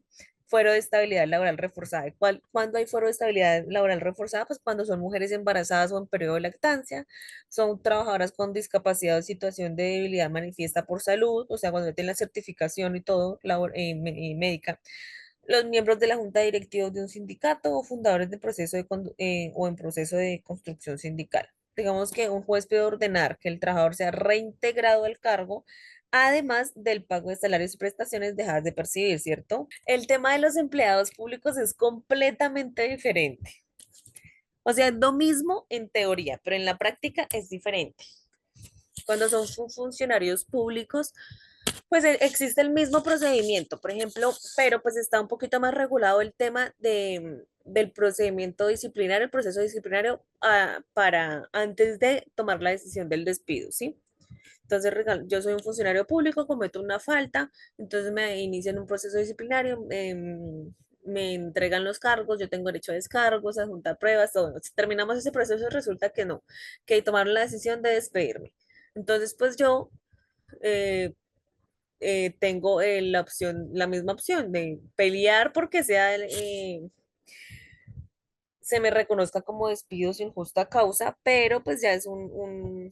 fuero de estabilidad laboral reforzada. ¿Y cuándo hay fuero de estabilidad laboral reforzada? Pues cuando son mujeres embarazadas o en periodo de lactancia, son trabajadoras con discapacidad o situación de debilidad manifiesta por salud, o sea, cuando tienen la certificación y todo médica, los miembros de la junta directiva de un sindicato o fundadores de proceso o en proceso de construcción sindical. Digamos que un juez puede ordenar que el trabajador sea reintegrado al cargo, además del pago de salarios y prestaciones dejadas de percibir, ¿cierto? El tema de los empleados públicos es completamente diferente. O sea, es lo mismo en teoría, pero en la práctica es diferente. Cuando son funcionarios públicos, pues existe el mismo procedimiento, por ejemplo, pero pues está un poquito más regulado el tema del procedimiento disciplinario, el proceso disciplinario para antes de tomar la decisión del despido, ¿sí? Entonces, yo soy un funcionario público, cometo una falta, entonces me inician un proceso disciplinario, me entregan los cargos, yo tengo derecho a descargos, a juntar pruebas, todo. Si terminamos ese proceso, resulta que no, que tomaron la decisión de despedirme. Entonces, pues yo eh, tengo la opción, la misma opción de pelear porque se me reconozca como despido sin justa causa, pero pues ya es un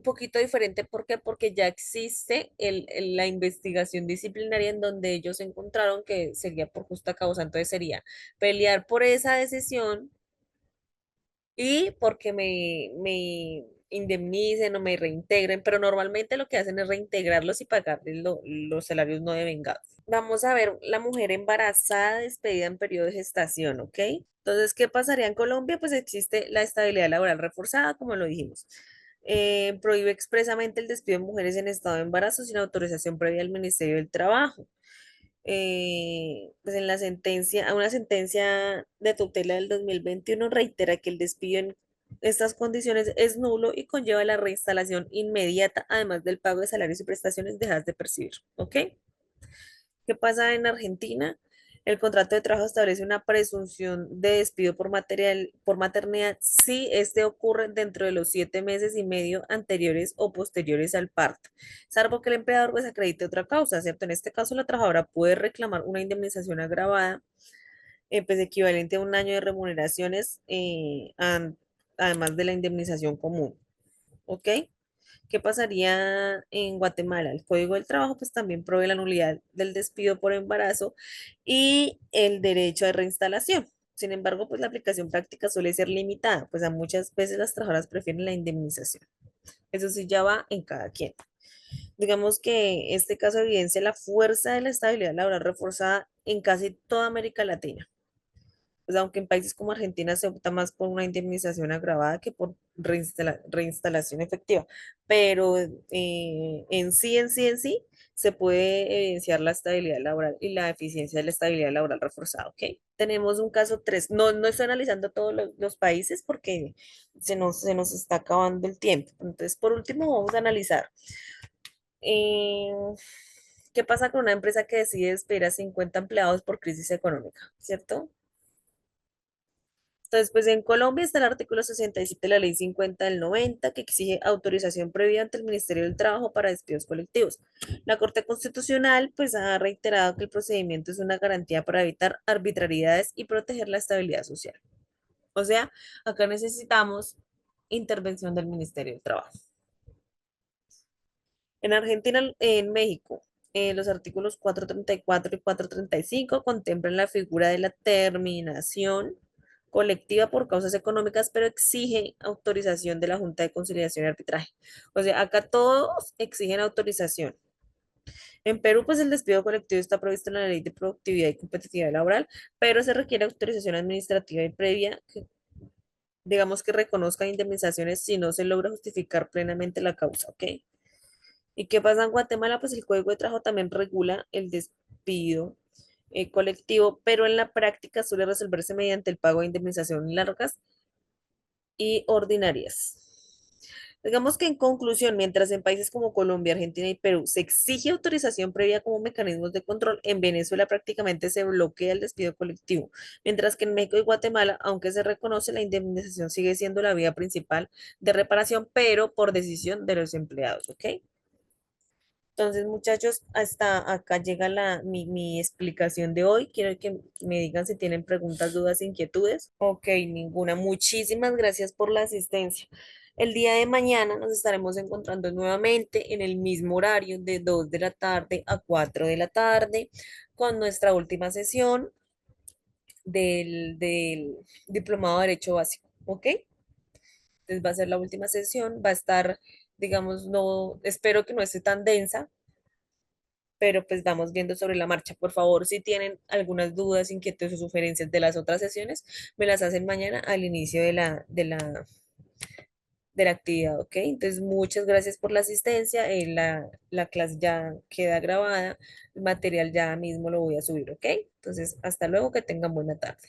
poquito diferente. ¿Por qué? Porque ya existe la investigación disciplinaria en donde ellos encontraron que sería por justa causa. Entonces sería pelear por esa decisión y porque me indemnicen o me reintegren, pero normalmente lo que hacen es reintegrarlos y pagarles los salarios no devengados. Vamos a ver la mujer embarazada despedida en periodo de gestación, ¿ok? Entonces, ¿qué pasaría en Colombia? Pues existe la estabilidad laboral reforzada, como lo dijimos. Prohíbe expresamente el despido de mujeres en estado de embarazo sin autorización previa del Ministerio del Trabajo. Pues en la sentencia, una sentencia de tutela del 2021 reitera que el despido en estas condiciones es nulo y conlleva la reinstalación inmediata, además del pago de salarios y prestaciones dejadas de percibir. ¿Ok? ¿Qué pasa en Argentina? El contrato de trabajo establece una presunción de despido por maternidad si este ocurre dentro de los 7 meses y medio anteriores o posteriores al parto, salvo que el empleador pues acredite otra causa, ¿cierto? En este caso, la trabajadora puede reclamar una indemnización agravada, pues equivalente a un año de remuneraciones, además de la indemnización común, ¿ok? ¿Qué pasaría en Guatemala? El Código del Trabajo pues también provee la nulidad del despido por embarazo y el derecho de reinstalación. Sin embargo, pues la aplicación práctica suele ser limitada, pues a muchas veces las trabajadoras prefieren la indemnización. Eso sí ya va en cada quien. Digamos que este caso evidencia la fuerza de la estabilidad laboral reforzada en casi toda América Latina. Pues aunque en países como Argentina se opta más por una indemnización agravada que por reinstalación efectiva, pero en sí, se puede evidenciar la estabilidad laboral y la eficiencia de la estabilidad laboral reforzada, ¿ok? Tenemos un caso 3. No, no estoy analizando todos los países porque se nos está acabando el tiempo. Entonces, por último, vamos a analizar eh, qué pasa con una empresa que decide despedir a 50 empleados por crisis económica, ¿cierto? Entonces, pues en Colombia está el artículo 67 de la Ley 50 del 90 que exige autorización previa ante el Ministerio del Trabajo para despidos colectivos. La Corte Constitucional pues ha reiterado que el procedimiento es una garantía para evitar arbitrariedades y proteger la estabilidad social. O sea, acá necesitamos intervención del Ministerio del Trabajo. En Argentina, en México, los artículos 434 y 435 contemplan la figura de la terminación colectiva por causas económicas, pero exige autorización de la Junta de Conciliación y Arbitraje. O sea, acá todos exigen autorización. En Perú, pues el despido colectivo está previsto en la Ley de Productividad y Competitividad Laboral, pero se requiere autorización administrativa y previa que, digamos, que reconozca indemnizaciones si no se logra justificar plenamente la causa, ¿ok? ¿Y qué pasa en Guatemala? Pues el Código de Trabajo también regula el despido colectivo, pero en la práctica suele resolverse mediante el pago de indemnización largas y ordinarias. Digamos que en conclusión, mientras en países como Colombia, Argentina y Perú se exige autorización previa como mecanismos de control, en Venezuela prácticamente se bloquea el despido colectivo, mientras que en México y Guatemala, aunque se reconoce, la indemnización sigue siendo la vía principal de reparación, pero por decisión de los empleados, ¿ok? Entonces, muchachos, hasta acá llega mi explicación de hoy. Quiero que me digan si tienen preguntas, dudas, inquietudes. Ok, ninguna. Muchísimas gracias por la asistencia. El día de mañana nos estaremos encontrando nuevamente en el mismo horario de 2 de la tarde a 4 de la tarde con nuestra última sesión del Diplomado de Derecho Básico. ¿Ok? Entonces va a ser la última sesión. Va a estar, digamos, no, espero que no esté tan densa, pero pues vamos viendo sobre la marcha. Por favor, si tienen algunas dudas, inquietudes o sugerencias de las otras sesiones, me las hacen mañana al inicio de la actividad, ¿ok? Entonces, muchas gracias por la asistencia. La clase ya queda grabada, el material ya mismo lo voy a subir, ¿ok? Entonces, hasta luego, que tengan buena tarde.